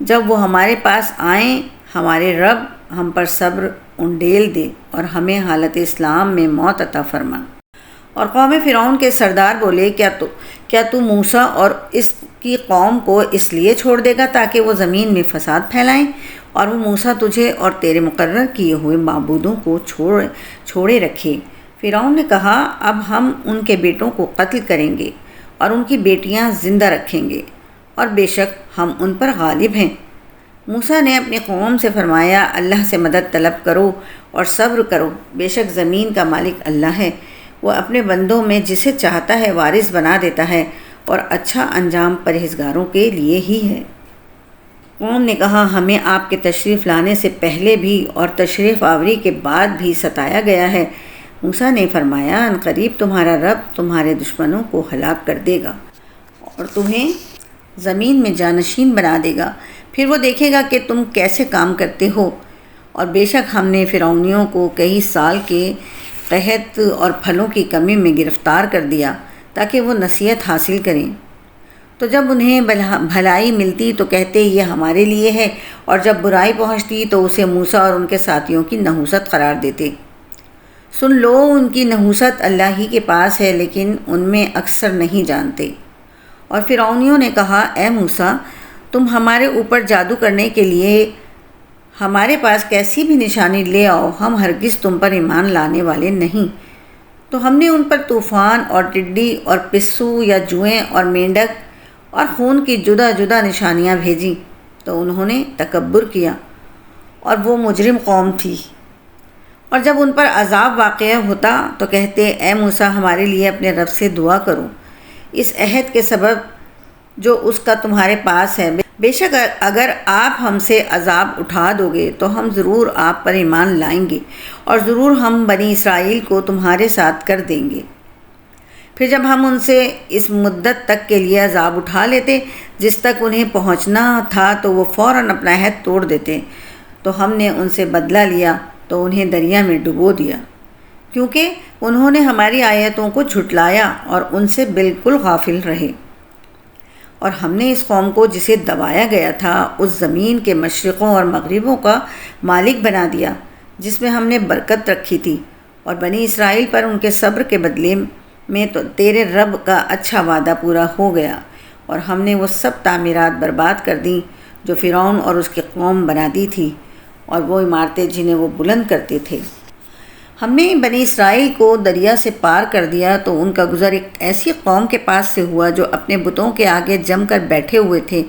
S1: جب وہ ہمارے پاس آئیں ہمارے رب ہم پر صبر انڈیل دے اور ہمیں حالت اسلام میں موت عطا فرما۔ اور قوم فرعون کے سردار بولے کیا تو موسیٰ اور اس کی قوم کو اس لیے چھوڑ دے گا تاکہ وہ زمین میں فساد پھیلائیں، اور وہ موسیٰ تجھے اور تیرے مقرر کیے ہوئے معبودوں کو چھوڑے رکھے؟ فرعون نے کہا اب ہم ان کے بیٹوں کو قتل کریں گے اور ان کی بیٹیاں زندہ رکھیں گے، اور بے شک ہم ان پر غالب ہیں۔ موسیٰ نے اپنی قوم سے فرمایا اللہ سے مدد طلب کرو اور صبر کرو، بے شک زمین کا مالک اللہ ہے، وہ اپنے بندوں میں جسے چاہتا ہے وارث بنا دیتا ہے، اور اچھا انجام پرہیزگاروں کے لیے ہی ہے۔ قوم نے کہا ہمیں آپ کے تشریف لانے سے پہلے بھی اور تشریف آوری کے بعد بھی ستایا گیا ہے۔ موسیٰ نے فرمایا ان قریب تمہارا رب تمہارے دشمنوں کو ہلاک کر دے گا اور تمہیں زمین میں جانشین بنا دے گا، پھر وہ دیکھے گا کہ تم کیسے کام کرتے ہو۔ اور بے شک ہم نے فرعونیوں کو کئی سال کے قحط اور پھلوں کی کمی میں گرفتار کر دیا تاکہ وہ نصیحت حاصل کریں۔ تو جب انہیں بھلائی ملتی تو کہتے یہ ہمارے لیے ہے، اور جب برائی پہنچتی تو اسے موسیٰ اور ان کے ساتھیوں کی نحوست قرار دیتے۔ سن لو ان کی نحوست اللہ ہی کے پاس ہے، لیکن ان میں اکثر نہیں جانتے۔ اور فرعونیوں نے کہا اے موسیٰ تم ہمارے اوپر جادو کرنے کے لیے ہمارے پاس کیسی بھی نشانی لے آؤ، ہم ہرگز تم پر ایمان لانے والے نہیں۔ تو ہم نے ان پر طوفان اور ٹڈی اور پسو یا جوئیں اور مینڈک اور خون کی جدا جدا نشانیاں بھیجیں، تو انہوں نے تکبر کیا، اور وہ مجرم قوم تھی۔ اور جب ان پر عذاب واقع ہوتا تو کہتے اے موسیٰ ہمارے لیے اپنے رب سے دعا کرو اس عہد کے سبب جو اس کا تمہارے پاس ہے، بے شک اگر آپ ہم سے عذاب اٹھا دو گے تو ہم ضرور آپ پر ایمان لائیں گے، اور ضرور ہم بنی اسرائیل کو تمہارے ساتھ کر دیں گے۔ پھر جب ہم ان سے اس مدت تک کے لیے عذاب اٹھا لیتے جس تک انہیں پہنچنا تھا تو وہ فوراً اپنا عہد توڑ دیتے، تو ہم نے ان سے بدلہ لیا تو انہیں دریا میں ڈبو دیا، کیونکہ انہوں نے ہماری آیتوں کو جھٹلایا اور ان سے بالکل غافل رہے۔ اور ہم نے اس قوم کو جسے دبایا گیا تھا اس زمین کے مشرقوں اور مغربوں کا مالک بنا دیا جس میں ہم نے برکت رکھی تھی، اور بنی اسرائیل پر ان کے صبر کے بدلے میں تو تیرے رب کا اچھا وعدہ پورا ہو گیا، اور ہم نے وہ سب تعمیرات برباد کر دیں جو فرعون اور اس کی قوم بنا دی تھی، اور وہ عمارتیں جنہیں وہ بلند کرتے تھے۔ ہم نے بنی اسرائیل کو دریا سے پار کر دیا تو ان کا گزر ایک ایسی قوم کے پاس سے ہوا جو اپنے بتوں کے آگے جم کر بیٹھے ہوئے تھے۔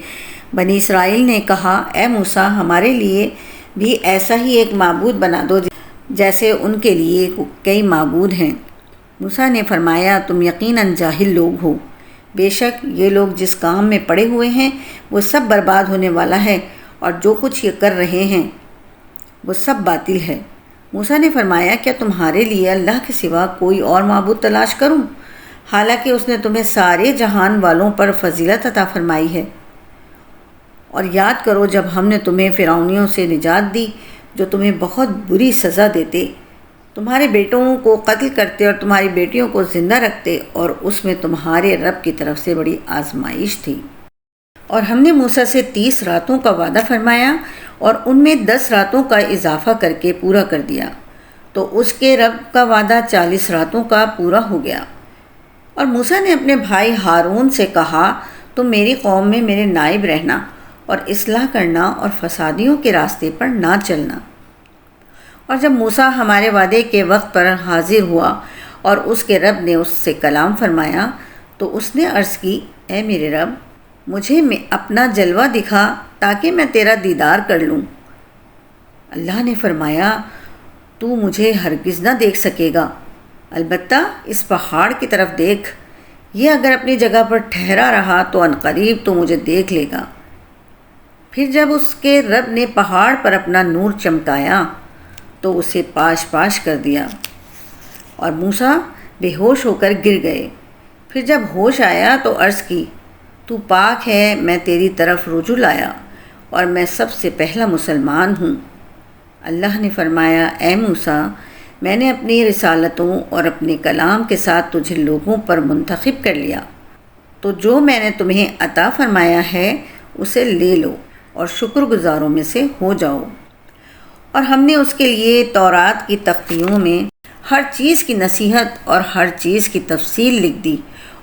S1: بنی اسرائیل نے کہا اے موسیٰ ہمارے لیے بھی ایسا ہی ایک معبود بنا دو جیسے ان کے لیے کئی معبود ہیں۔ موسیٰ نے فرمایا تم یقیناً جاہل لوگ ہو، بے شک یہ لوگ جس کام میں پڑے ہوئے ہیں وہ سب برباد ہونے والا ہے، اور جو کچھ یہ کر رہے ہیں وہ سب باطل ہے۔ موسیٰ نے فرمایا کیا تمہارے لیے اللہ کے سوا کوئی اور معبود تلاش کروں؟ حالانکہ اس نے تمہیں سارے جہان والوں پر فضیلت عطا فرمائی ہے۔ اور یاد کرو جب ہم نے تمہیں فرعونیوں سے نجات دی جو تمہیں بہت بری سزا دیتے، تمہارے بیٹوں کو قتل کرتے اور تمہاری بیٹیوں کو زندہ رکھتے، اور اس میں تمہارے رب کی طرف سے بڑی آزمائش تھی۔ اور ہم نے موسیٰ سے 30 راتوں کا وعدہ فرمایا اور ان میں 10 راتوں کا اضافہ کر کے پورا کر دیا، تو اس کے رب کا وعدہ 40 راتوں کا پورا ہو گیا۔ اور موسیٰ نے اپنے بھائی ہارون سے کہا، تم میری قوم میں میرے نائب رہنا اور اصلاح کرنا اور فسادیوں کے راستے پر نہ چلنا۔ اور جب موسیٰ ہمارے وعدے کے وقت پر حاضر ہوا اور اس کے رب نے اس سے کلام فرمایا، تو اس نے عرض کی، اے میرے رب، مجھے اپنا جلوہ دکھا تاکہ میں تیرا دیدار کر لوں۔ اللہ نے فرمایا، تو مجھے ہرگز نہ دیکھ سکے گا، البتہ اس پہاڑ کی طرف دیکھ، یہ اگر اپنی جگہ پر ٹھہرا رہا تو عنقریب تو مجھے دیکھ لے گا۔ پھر جب اس کے رب نے پہاڑ پر اپنا نور چمکایا تو اسے پاش پاش کر دیا اور موسیٰ بے ہوش ہو کر گر گئے۔ پھر جب ہوش آیا تو عرض کی، تو پاک ہے، میں تیری طرف رجوع لایا اور میں سب سے پہلا مسلمان ہوں۔ اللہ نے فرمایا، اے موسیٰ، میں نے اپنی رسالتوں اور اپنے کلام کے ساتھ تجھے لوگوں پر منتخب کر لیا، تو جو میں نے تمہیں عطا فرمایا ہے اسے لے لو اور شکر گزاروں میں سے ہو جاؤ۔ اور ہم نے اس کے لیے تورات کی تختیوں میں ہر چیز کی نصیحت اور ہر چیز کی تفصیل لکھ دی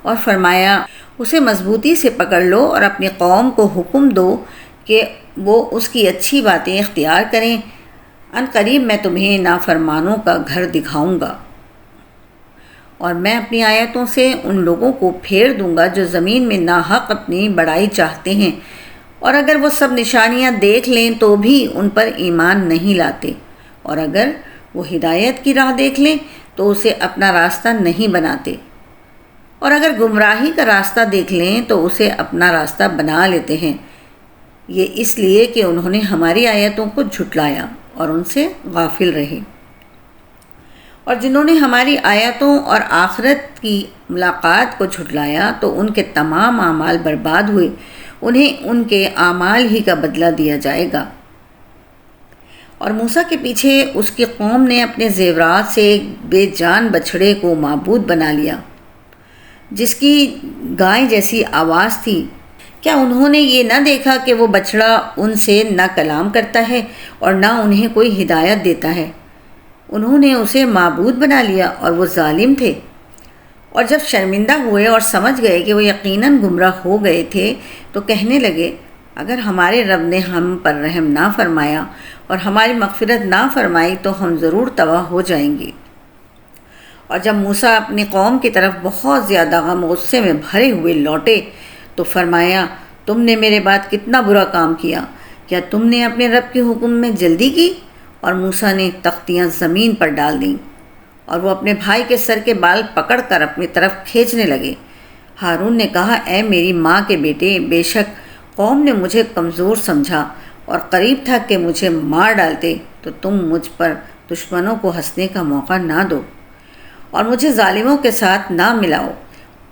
S1: اور فرمایا، اسے مضبوطی سے پکڑ لو اور اپنی قوم کو حکم دو کہ وہ اس کی اچھی باتیں اختیار کریں، عنقریب میں تمہیں نافرمانوں کا گھر دکھاؤں گا، اور میں اپنی آیتوں سے ان لوگوں کو پھیر دوں گا جو زمین میں ناحق اپنی بڑائی چاہتے ہیں، اور اگر وہ سب نشانیاں دیکھ لیں تو بھی ان پر ایمان نہیں لاتے، اور اگر وہ ہدایت کی راہ دیکھ لیں تو اسے اپنا راستہ نہیں بناتے، اور اگر گمراہی کا راستہ دیکھ لیں تو اسے اپنا راستہ بنا لیتے ہیں، یہ اس لیے کہ انہوں نے ہماری آیتوں کو جھٹلایا اور ان سے غافل رہے۔ اور جنہوں نے ہماری آیتوں اور آخرت کی ملاقات کو جھٹلایا تو ان کے تمام اعمال برباد ہوئے، انہیں ان کے اعمال ہی کا بدلہ دیا جائے گا۔ اور موسیٰ کے پیچھے اس کی قوم نے اپنے زیورات سے ایک بے جان بچھڑے کو معبود بنا لیا جس کی گائے جیسی آواز تھی۔ کیا انہوں نے یہ نہ دیکھا کہ وہ بچڑا ان سے نہ کلام کرتا ہے اور نہ انہیں کوئی ہدایت دیتا ہے؟ انہوں نے اسے معبود بنا لیا اور وہ ظالم تھے۔ اور جب شرمندہ ہوئے اور سمجھ گئے کہ وہ یقیناً گمراہ ہو گئے تھے تو کہنے لگے، اگر ہمارے رب نے ہم پر رحم نہ فرمایا اور ہماری مغفرت نہ فرمائی تو ہم ضرور تباہ ہو جائیں گے۔ اور جب موسیٰ اپنی قوم کی طرف بہت زیادہ غم و غصے میں بھرے ہوئے لوٹے تو فرمایا، تم نے میرے بعد کتنا برا کام کیا، کیا تم نے اپنے رب کے حکم میں جلدی کی؟ اور موسیٰ نے تختیاں زمین پر ڈال دیں اور وہ اپنے بھائی کے سر کے بال پکڑ کر اپنی طرف کھینچنے لگے۔ ہارون نے کہا، اے میری ماں کے بیٹے، بے شک قوم نے مجھے کمزور سمجھا اور قریب تھا کہ مجھے مار ڈالتے، تو تم مجھ پر دشمنوں کو ہنسنے کا موقع نہ دو اور مجھے ظالموں کے ساتھ نہ ملاؤ۔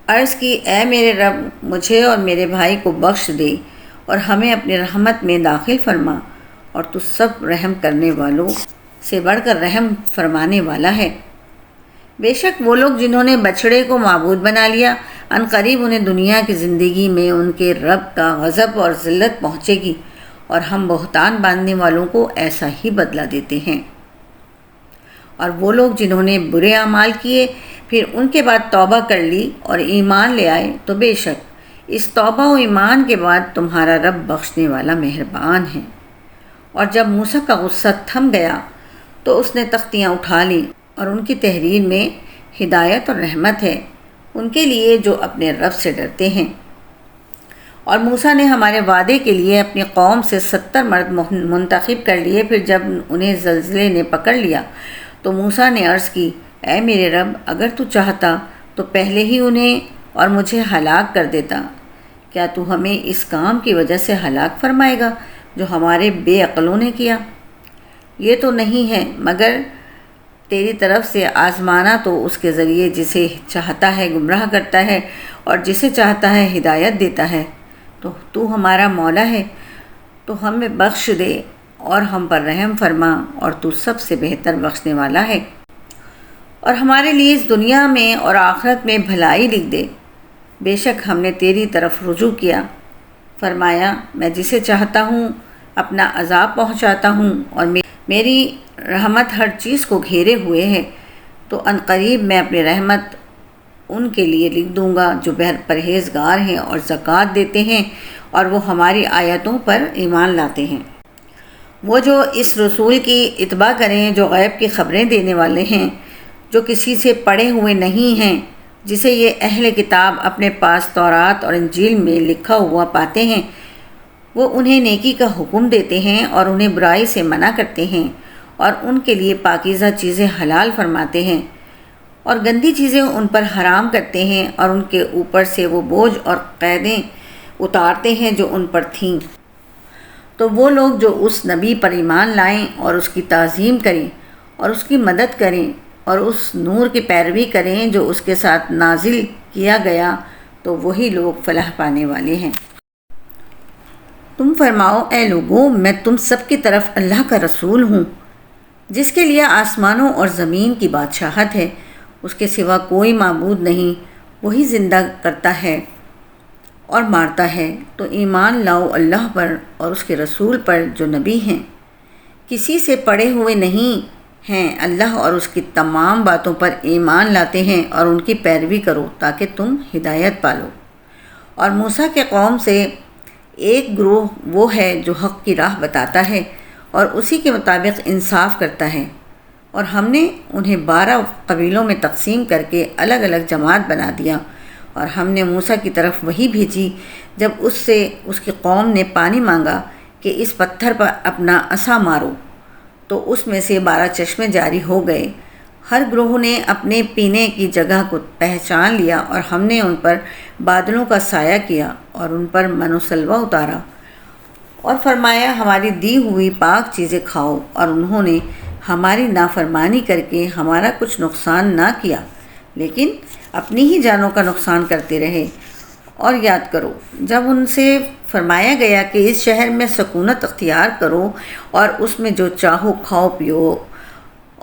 S1: عرض کی، اے میرے رب، مجھے اور میرے بھائی کو بخش دے اور ہمیں اپنی رحمت میں داخل فرما، اور تو سب رحم کرنے والوں سے بڑھ کر رحم فرمانے والا ہے۔ بے شک وہ لوگ جنہوں نے بچڑے کو معبود بنا لیا، عنقریب انہیں دنیا کی زندگی میں ان کے رب کا غضب اور ذلت پہنچے گی، اور ہم بہتان باندھنے والوں کو ایسا ہی بدلہ دیتے ہیں۔ اور وہ لوگ جنہوں نے برے اعمال کیے پھر ان کے بعد توبہ کر لی اور ایمان لے آئے، تو بے شک اس توبہ و ایمان کے بعد تمہارا رب بخشنے والا مہربان ہے۔ اور جب موسیٰ کا غصہ تھم گیا تو اس نے تختیاں اٹھا لیں، اور ان کی تحریر میں ہدایت اور رحمت ہے ان کے لیے جو اپنے رب سے ڈرتے ہیں۔ اور موسیٰ نے ہمارے وعدے کے لیے اپنی قوم سے 70 مرد منتخب کر لیے۔ پھر جب انہیں زلزلے نے پکڑ لیا تو موسیٰ نے عرض کی، اے میرے رب، اگر تو چاہتا تو پہلے ہی انہیں اور مجھے ہلاک کر دیتا۔ کیا تو ہمیں اس کام کی وجہ سے ہلاک فرمائے گا جو ہمارے بے عقلوں نے کیا؟ یہ تو نہیں ہے مگر تیری طرف سے آزمانا تو اس کے ذریعے جسے چاہتا ہے گمراہ کرتا ہے اور جسے چاہتا ہے ہدایت دیتا ہے۔ تو ہمارا مولا ہے، تو ہمیں بخش دے اور ہم پر رحم فرما، اور تو سب سے بہتر بخشنے والا ہے، اور ہمارے لیے اس دنیا میں اور آخرت میں بھلائی لکھ دے۔ بے شک ہم نے تیری طرف رجوع کیا۔ فرمایا میں جسے چاہتا ہوں اپنا عذاب پہنچاتا ہوں، اور میری رحمت ہر چیز کو گھیرے ہوئے ہے، تو عنقریب میں اپنی رحمت ان کے لیے لکھ دوں گا جو پرہیزگار ہیں اور زکوٰۃ دیتے ہیں اور وہ ہماری آیتوں پر ایمان لاتے ہیں۔ وہ جو اس رسول کی اتباع کریں جو غیب کی خبریں دینے والے ہیں، جو کسی سے پڑھے ہوئے نہیں ہیں، جسے یہ اہل کتاب اپنے پاس تورات اور انجیل میں لکھا ہوا پاتے ہیں، وہ انہیں نیکی کا حکم دیتے ہیں اور انہیں برائی سے منع کرتے ہیں، اور ان کے لیے پاکیزہ چیزیں حلال فرماتے ہیں اور گندی چیزیں ان پر حرام کرتے ہیں، اور ان کے اوپر سے وہ بوجھ اور قیدیں اتارتے ہیں جو ان پر تھیں۔ تو وہ لوگ جو اس نبی پر ایمان لائیں اور اس کی تعظیم کریں اور اس کی مدد کریں اور اس نور کی پیروی کریں جو اس کے ساتھ نازل کیا گیا، تو وہی لوگ فلاح پانے والے ہیں۔ تم فرماؤ اے لوگوں، میں تم سب کی طرف اللہ کا رسول ہوں، جس کے لیے آسمانوں اور زمین کی بادشاہت ہے، اس کے سوا کوئی معبود نہیں، وہی زندہ کرتا ہے اور مارتا ہے، تو ایمان لاؤ اللہ پر اور اس کے رسول پر جو نبی ہیں، کسی سے پڑھے ہوئے نہیں ہیں، اللہ اور اس کی تمام باتوں پر ایمان لاتے ہیں اور ان کی پیروی کرو تاکہ تم ہدایت پالو۔ اور موسیٰ کے قوم سے ایک گروہ وہ ہے جو حق کی راہ بتاتا ہے اور اسی کے مطابق انصاف کرتا ہے، اور ہم نے انہیں 12 قبیلوں میں تقسیم کر کے الگ الگ جماعت بنا دیا، اور ہم نے موسیٰ کی طرف وحی بھیجی جب اس سے اس کی قوم نے پانی مانگا کہ اس پتھر پر اپنا عصا مارو، تو اس میں سے 12 چشمے جاری ہو گئے۔ ہر گروہ نے اپنے پینے کی جگہ کو پہچان لیا، اور ہم نے ان پر بادلوں کا سایہ کیا اور ان پر من و سلوہ اتارا، اور فرمایا ہماری دی ہوئی پاک چیزیں کھاؤ، اور انہوں نے ہماری نافرمانی کر کے ہمارا کچھ نقصان نہ کیا، لیکن اپنی ہی جانوں کا نقصان کرتے رہے۔ اور یاد کرو جب ان سے فرمایا گیا کہ اس شہر میں سکونت اختیار کرو اور اس میں جو چاہو کھاؤ پیو،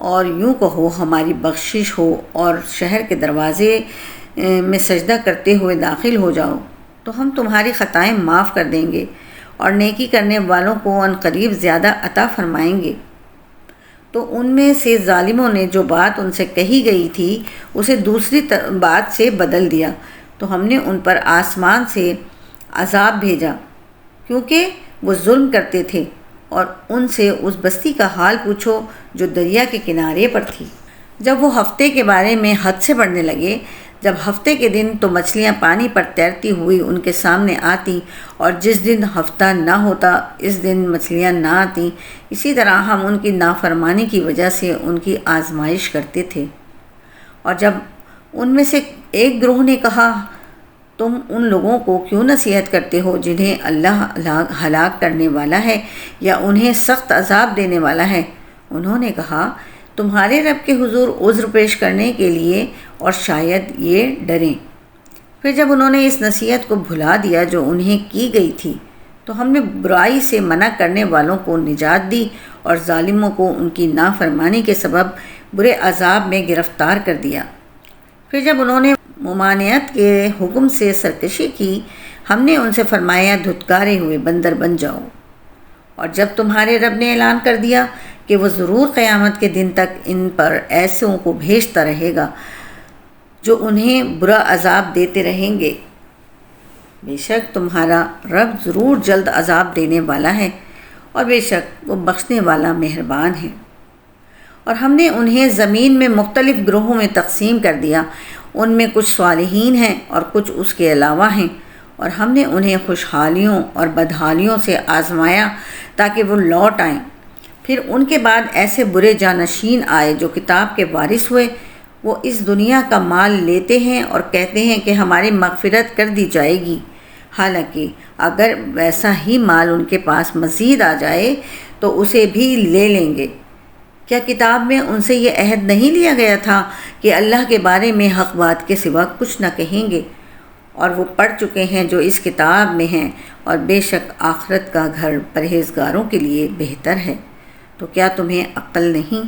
S1: اور یوں کہو ہماری بخشش ہو اور شہر کے دروازے میں سجدہ کرتے ہوئے داخل ہو جاؤ، تو ہم تمہاری خطائیں معاف کر دیں گے اور نیکی کرنے والوں کو عنقریب زیادہ عطا فرمائیں گے۔ تو ان میں سے ظالموں نے جو بات ان سے کہی گئی تھی اسے دوسری بات سے بدل دیا، تو ہم نے ان پر آسمان سے عذاب بھیجا کیونکہ وہ ظلم کرتے تھے، اور ان سے اس بستی کا حال پوچھو جو دریا کے کنارے پر تھی۔ جب وہ ہفتے کے بارے میں حد سے بڑھنے لگے، جب ہفتے کے دن تو مچھلیاں پانی پر تیرتی ہوئی ان کے سامنے آتی، اور جس دن ہفتہ نہ ہوتا اس دن مچھلیاں نہ آتیں، اسی طرح ہم ان کی نافرمانی کی وجہ سے ان کی آزمائش کرتے تھے۔ اور جب ان میں سے ایک گروہ نے کہا تم ان لوگوں کو کیوں نصیحت کرتے ہو جنہیں اللہ ہلاک کرنے والا ہے یا انہیں سخت عذاب دینے والا ہے، انہوں نے کہا تمہارے رب کے حضور عذر پیش کرنے کے لیے، اور شاید یہ ڈریں۔ پھر جب انہوں نے اس نصیحت کو بھلا دیا جو انہیں کی گئی تھی، تو ہم نے برائی سے منع کرنے والوں کو نجات دی اور ظالموں کو ان کی نافرمانی کے سبب برے عذاب میں گرفتار کر دیا۔ پھر جب انہوں نے ممانعت کے حکم سے سرکشی کی، ہم نے ان سے فرمایا دھتکارے ہوئے بندر بن جاؤ۔ اور جب تمہارے رب نے اعلان کر دیا کہ وہ ضرور قیامت کے دن تک ان پر ایسوں کو بھیجتا رہے گا جو انہیں برا عذاب دیتے رہیں گے، بے شک تمہارا رب ضرور جلد عذاب دینے والا ہے، اور بے شک وہ بخشنے والا مہربان ہے۔ اور ہم نے انہیں زمین میں مختلف گروہوں میں تقسیم کر دیا، ان میں کچھ صالحین ہیں اور کچھ اس کے علاوہ ہیں، اور ہم نے انہیں خوشحالیوں اور بدحالیوں سے آزمایا تاکہ وہ لوٹ آئیں۔ پھر ان کے بعد ایسے برے جانشین آئے جو کتاب کے وارث ہوئے، وہ اس دنیا کا مال لیتے ہیں اور کہتے ہیں کہ ہماری مغفرت کر دی جائے گی، حالانکہ اگر ویسا ہی مال ان کے پاس مزید آ جائے تو اسے بھی لے لیں گے، کیا کتاب میں ان سے یہ عہد نہیں لیا گیا تھا کہ اللہ کے بارے میں حق بات کے سوا کچھ نہ کہیں گے؟ اور وہ پڑھ چکے ہیں جو اس کتاب میں ہیں، اور بے شک آخرت کا گھر پرہیزگاروں کے لیے بہتر ہے۔ تو کیا تمہیں عقل نہیں؟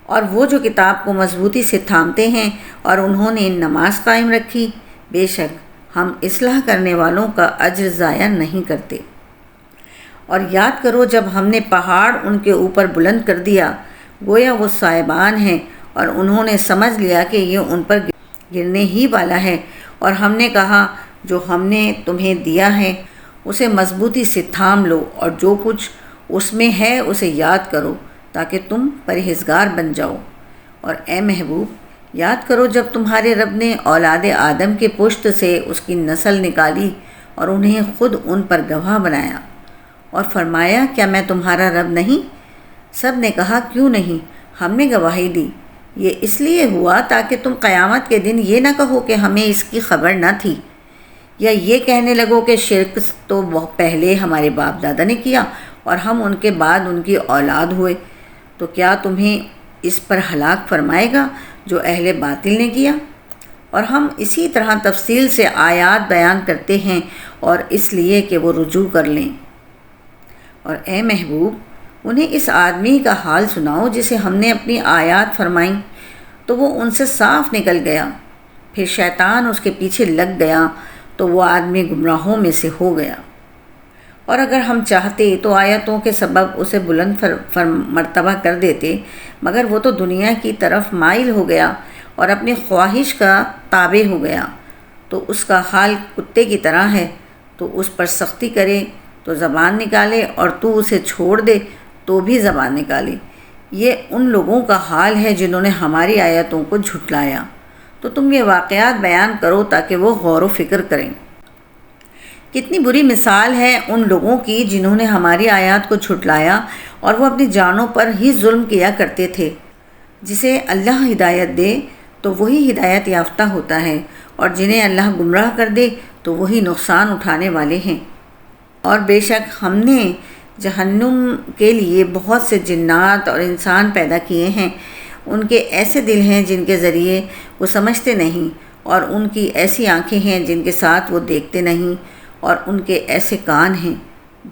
S1: اور وہ جو کتاب کو مضبوطی سے تھامتے ہیں اور انہوں نے نماز قائم رکھی، بے شک ہم اصلاح کرنے والوں کا اجر ضائع نہیں کرتے۔ اور یاد کرو جب ہم نے پہاڑ ان کے اوپر بلند کر دیا، گویا وہ صاحبان ہیں، اور انہوں نے سمجھ لیا کہ یہ ان پر گرنے ہی والا ہے، اور ہم نے کہا جو ہم نے تمہیں دیا ہے اسے مضبوطی سے تھام لو، اور جو کچھ اس میں ہے اسے یاد کرو تاکہ تم پرہیزگار بن جاؤ۔ اور اے محبوب، یاد کرو جب تمہارے رب نے اولاد آدم کے پشت سے اس کی نسل نکالی اور انہیں خود ان پر گواہ بنایا، اور فرمایا کیا میں تمہارا رب نہیں؟ سب نے کہا کیوں نہیں، ہم نے گواہی دی۔ یہ اس لیے ہوا تاکہ تم قیامت کے دن یہ نہ کہو کہ ہمیں اس کی خبر نہ تھی، یا یہ کہنے لگو کہ شرک تو بہت پہلے ہمارے باپ دادا نے کیا اور ہم ان کے بعد ان کی اولاد ہوئے، تو کیا تمہیں اس پر ہلاک فرمائے گا جو اہل باطل نے کیا؟ اور ہم اسی طرح تفصیل سے آیات بیان کرتے ہیں، اور اس لیے کہ وہ رجوع کر لیں۔ اور اے محبوب، انہیں اس آدمی کا حال سناؤ جسے ہم نے اپنی آیات فرمائیں تو وہ ان سے صاف نکل گیا، پھر شیطان اس کے پیچھے لگ گیا تو وہ آدمی گمراہوں میں سے ہو گیا۔ اور اگر ہم چاہتے تو آیتوں کے سبب اسے بلند مرتبہ کر دیتے، مگر وہ تو دنیا کی طرف مائل ہو گیا اور اپنی خواہش کا تابع ہو گیا، تو اس کا حال کتے کی طرح ہے۔ تو اس پر سختی کرے تو زبان نکالے، اور تو اسے چھوڑ دے تو بھی زبان نکالے۔ یہ ان لوگوں کا حال ہے جنہوں نے ہماری آیتوں کو جھٹلایا۔ تو تم یہ واقعات بیان کرو تاکہ وہ غور و فکر کریں۔ کتنی بری مثال ہے ان لوگوں کی جنہوں نے ہماری آیات کو جھٹلایا اور وہ اپنی جانوں پر ہی ظلم کیا کرتے تھے۔ جسے اللہ ہدایت دے تو وہی ہدایت یافتہ ہوتا ہے، اور جنہیں اللہ گمراہ کر دے تو وہی نقصان اٹھانے والے ہیں۔ اور بے شک ہم نے جہنم کے لیے بہت سے جنات اور انسان پیدا کیے ہیں، ان کے ایسے دل ہیں جن کے ذریعے وہ سمجھتے نہیں، اور ان کی ایسی آنکھیں ہیں جن کے ساتھ وہ دیکھتے نہیں، اور ان کے ایسے کان ہیں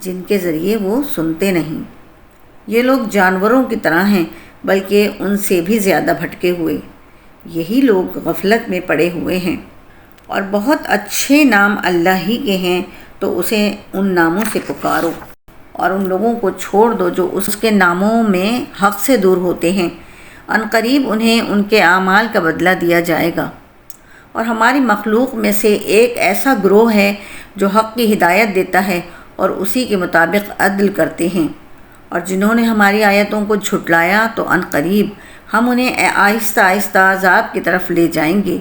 S1: جن کے ذریعے وہ سنتے نہیں۔ یہ لوگ جانوروں کی طرح ہیں، بلکہ ان سے بھی زیادہ بھٹکے ہوئے۔ یہی لوگ غفلت میں پڑے ہوئے ہیں۔ اور بہت اچھے نام اللہ ہی کے ہیں، تو اسے ان ناموں سے پکارو، اور ان لوگوں کو چھوڑ دو جو اس کے ناموں میں حق سے دور ہوتے ہیں۔ عنقریب انہیں ان کے اعمال کا بدلہ دیا جائے گا۔ اور ہماری مخلوق میں سے ایک ایسا گروہ ہے جو حق کی ہدایت دیتا ہے اور اسی کے مطابق عدل کرتے ہیں، اور جنہوں نے ہماری آیتوں کو جھٹلایا تو عنقریب ہم انہیں آہستہ آہستہ عذاب کی طرف لے جائیں گے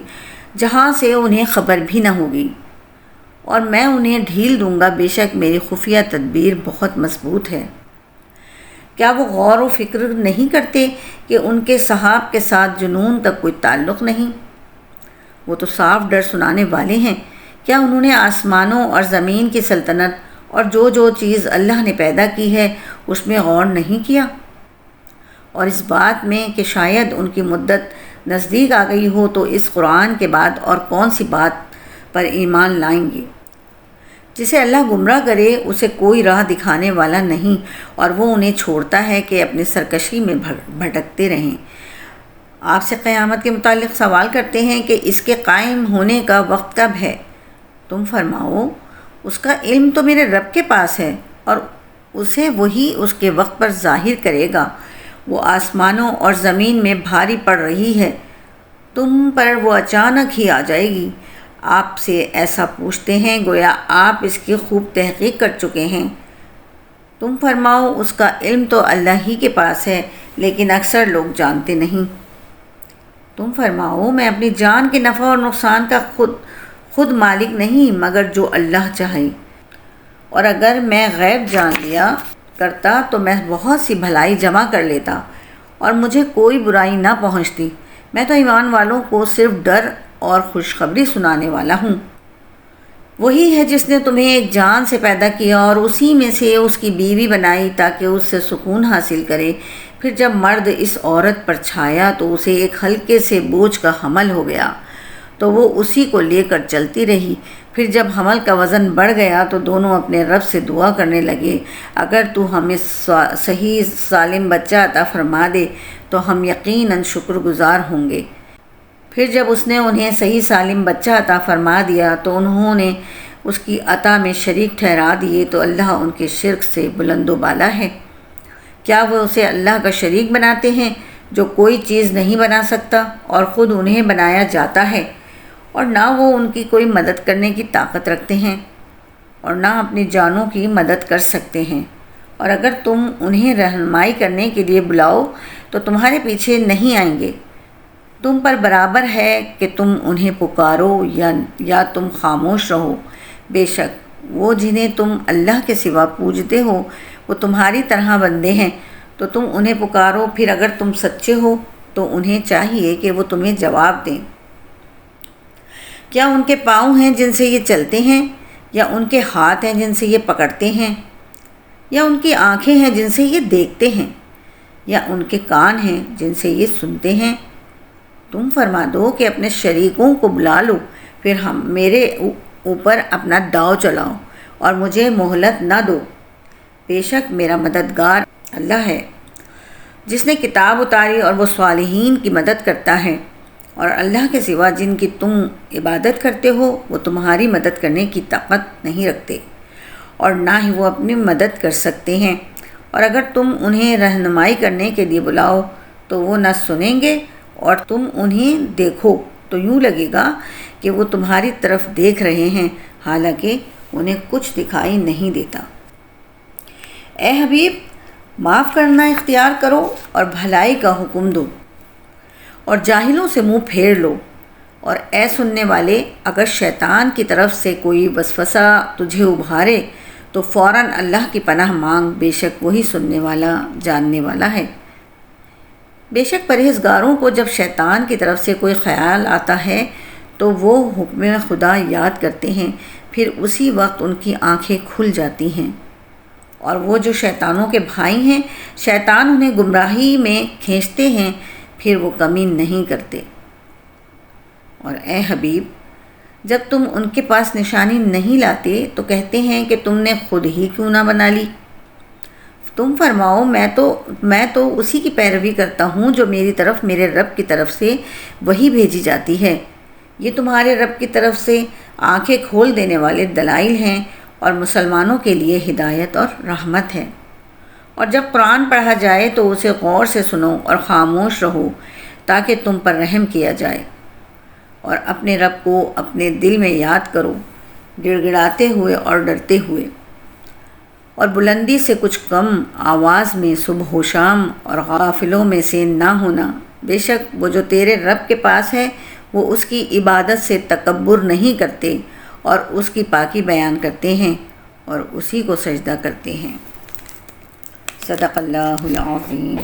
S1: جہاں سے انہیں خبر بھی نہ ہوگی، اور میں انہیں ڈھیل دوں گا، بے شک میری خفیہ تدبیر بہت مضبوط ہے۔ کیا وہ غور و فکر نہیں کرتے کہ ان کے صحاب کے ساتھ جنون کا کوئی تعلق نہیں؟ وہ تو صاف ڈر سنانے والے ہیں۔ کیا انہوں نے آسمانوں اور زمین کی سلطنت اور جو چیز اللہ نے پیدا کی ہے اس میں غور نہیں کیا؟ اور اس بات میں کہ شاید ان کی مدت نزدیک آ گئی ہو تو اس قرآن کے بعد اور کون سی بات پر ایمان لائیں گے؟ جسے اللہ گمراہ کرے اسے کوئی راہ دکھانے والا نہیں، اور وہ انہیں چھوڑتا ہے کہ اپنی سرکشی میں بھٹکتے رہیں۔ آپ سے قیامت کے متعلق سوال کرتے ہیں کہ اس کے قائم ہونے کا وقت کب ہے؟ تم فرماؤ اس کا علم تو میرے رب کے پاس ہے، اور اسے وہی اس کے وقت پر ظاہر کرے گا۔ وہ آسمانوں اور زمین میں بھاری پڑ رہی ہے، تم پر وہ اچانک ہی آ جائے گی۔ آپ سے ایسا پوچھتے ہیں گویا آپ اس کی خوب تحقیق کر چکے ہیں۔ تم فرماؤ اس کا علم تو اللہ ہی کے پاس ہے، لیکن اکثر لوگ جانتے نہیں۔ تم فرماؤ میں اپنی جان کے نفع اور نقصان کا خود مالک نہیں مگر جو اللہ چاہے، اور اگر میں غیب جان لیا کرتا تو میں بہت سی بھلائی جمع کر لیتا اور مجھے کوئی برائی نہ پہنچتی۔ میں تو ایمان والوں کو صرف ڈر اور خوشخبری سنانے والا ہوں۔ وہی ہے جس نے تمہیں ایک جان سے پیدا کیا اور اسی میں سے اس کی بیوی بنائی تاکہ اس سے سکون حاصل کرے۔ پھر جب مرد اس عورت پر چھایا تو اسے ایک ہلکے سے بوجھ کا حمل ہو گیا تو وہ اسی کو لے کر چلتی رہی۔ پھر جب حمل کا وزن بڑھ گیا تو دونوں اپنے رب سے دعا کرنے لگے، اگر تو ہمیں صحیح سالم بچہ عطا فرما دے تو ہم یقیناً شکر گزار ہوں گے۔ پھر جب اس نے انہیں صحیح سالم بچہ عطا فرما دیا تو انہوں نے اس کی عطا میں شریک ٹھہرا دیے تو اللہ ان کے شرک سے بلند و بالا ہے۔ کیا وہ اسے اللہ کا شریک بناتے ہیں جو کوئی چیز نہیں بنا سکتا اور خود انہیں بنایا جاتا ہے، اور نہ وہ ان کی کوئی مدد کرنے کی طاقت رکھتے ہیں اور نہ اپنی جانوں کی مدد کر سکتے ہیں، اور اگر تم انہیں رہنمائی کرنے کے لیے بلاؤ تو تمہارے پیچھے نہیں آئیں گے۔ تم پر برابر ہے کہ تم انہیں پکارو یا تم خاموش رہو، بے شک وہ جنہیں تم اللہ کے سوا پوجتے ہو وہ تمہاری طرح بندے ہیں، تو تم انہیں پکارو۔ پھر اگر تم سچے ہو تو انہیں چاہیے کہ وہ تمہیں جواب دیں۔ کیا ان کے پاؤں ہیں جن سے یہ چلتے ہیں، یا ان کے ہاتھ ہیں جن سے یہ پکڑتے ہیں، یا ان کی آنکھیں ہیں جن سے یہ دیکھتے ہیں، یا ان کے کان ہیں جن سے یہ سنتے ہیں؟ تم فرما دو کہ اپنے شریکوں کو بلا لو، پھر میرے اوپر اپنا داؤ چلاؤ اور مجھے مہلت نہ دو۔ بے شک میرا مددگار اللہ ہے جس نے کتاب اتاری اور وہ صالحین کی مدد کرتا ہے، اور اللہ کے سوا جن کی تم عبادت کرتے ہو وہ تمہاری مدد کرنے کی طاقت نہیں رکھتے اور نہ ہی وہ اپنی مدد کر سکتے ہیں، اور اگر تم انہیں رہنمائی کرنے کے لیے بلاؤ تو وہ نہ سنیں گے، اور تم انہیں دیکھو تو یوں لگے گا کہ وہ تمہاری طرف دیکھ رہے ہیں حالانکہ انہیں کچھ دکھائی نہیں دیتا۔ اے حبیب، معاف کرنا اختیار کرو اور بھلائی کا حکم دو اور جاہلوں سے منہ پھیر لو، اور اے سننے والے، اگر شیطان کی طرف سے کوئی وسوسہ تجھے ابھارے تو فوراً اللہ کی پناہ مانگ، بے شک وہی سننے والا جاننے والا ہے۔ بے شک پرہیزگاروں کو جب شیطان کی طرف سے کوئی خیال آتا ہے تو وہ حکم خدا یاد کرتے ہیں، پھر اسی وقت ان کی آنکھیں کھل جاتی ہیں، اور وہ جو شیطانوں کے بھائی ہیں شیطان انہیں گمراہی میں کھینچتے ہیں، پھر وہ کمی نہیں کرتے۔ اور اے حبیب، جب تم ان کے پاس نشانی نہیں لاتے تو کہتے ہیں کہ تم نے خود ہی کیوں نہ بنا لی۔ تم فرماؤ میں تو اسی کی پیروی کرتا ہوں جو میری طرف میرے رب کی طرف سے وہی بھیجی جاتی ہے۔ یہ تمہارے رب کی طرف سے آنکھیں کھول دینے والے دلائل ہیں اور مسلمانوں کے لیے ہدایت اور رحمت ہے۔ اور جب قرآن پڑھا جائے تو اسے غور سے سنو اور خاموش رہو تاکہ تم پر رحم کیا جائے، اور اپنے رب کو اپنے دل میں یاد کرو، گڑ گڑاتے ہوئے اور ڈرتے ہوئے، اور بلندی سے کچھ کم آواز میں صبح و شام، اور غافلوں میں سے نہ ہونا۔ بے شک وہ جو تیرے رب کے پاس ہے وہ اس کی عبادت سے تکبر نہیں کرتے اور اس کی پاکی بیان کرتے ہیں اور اسی کو سجدہ کرتے ہیں۔ صدق اللہ العظیم۔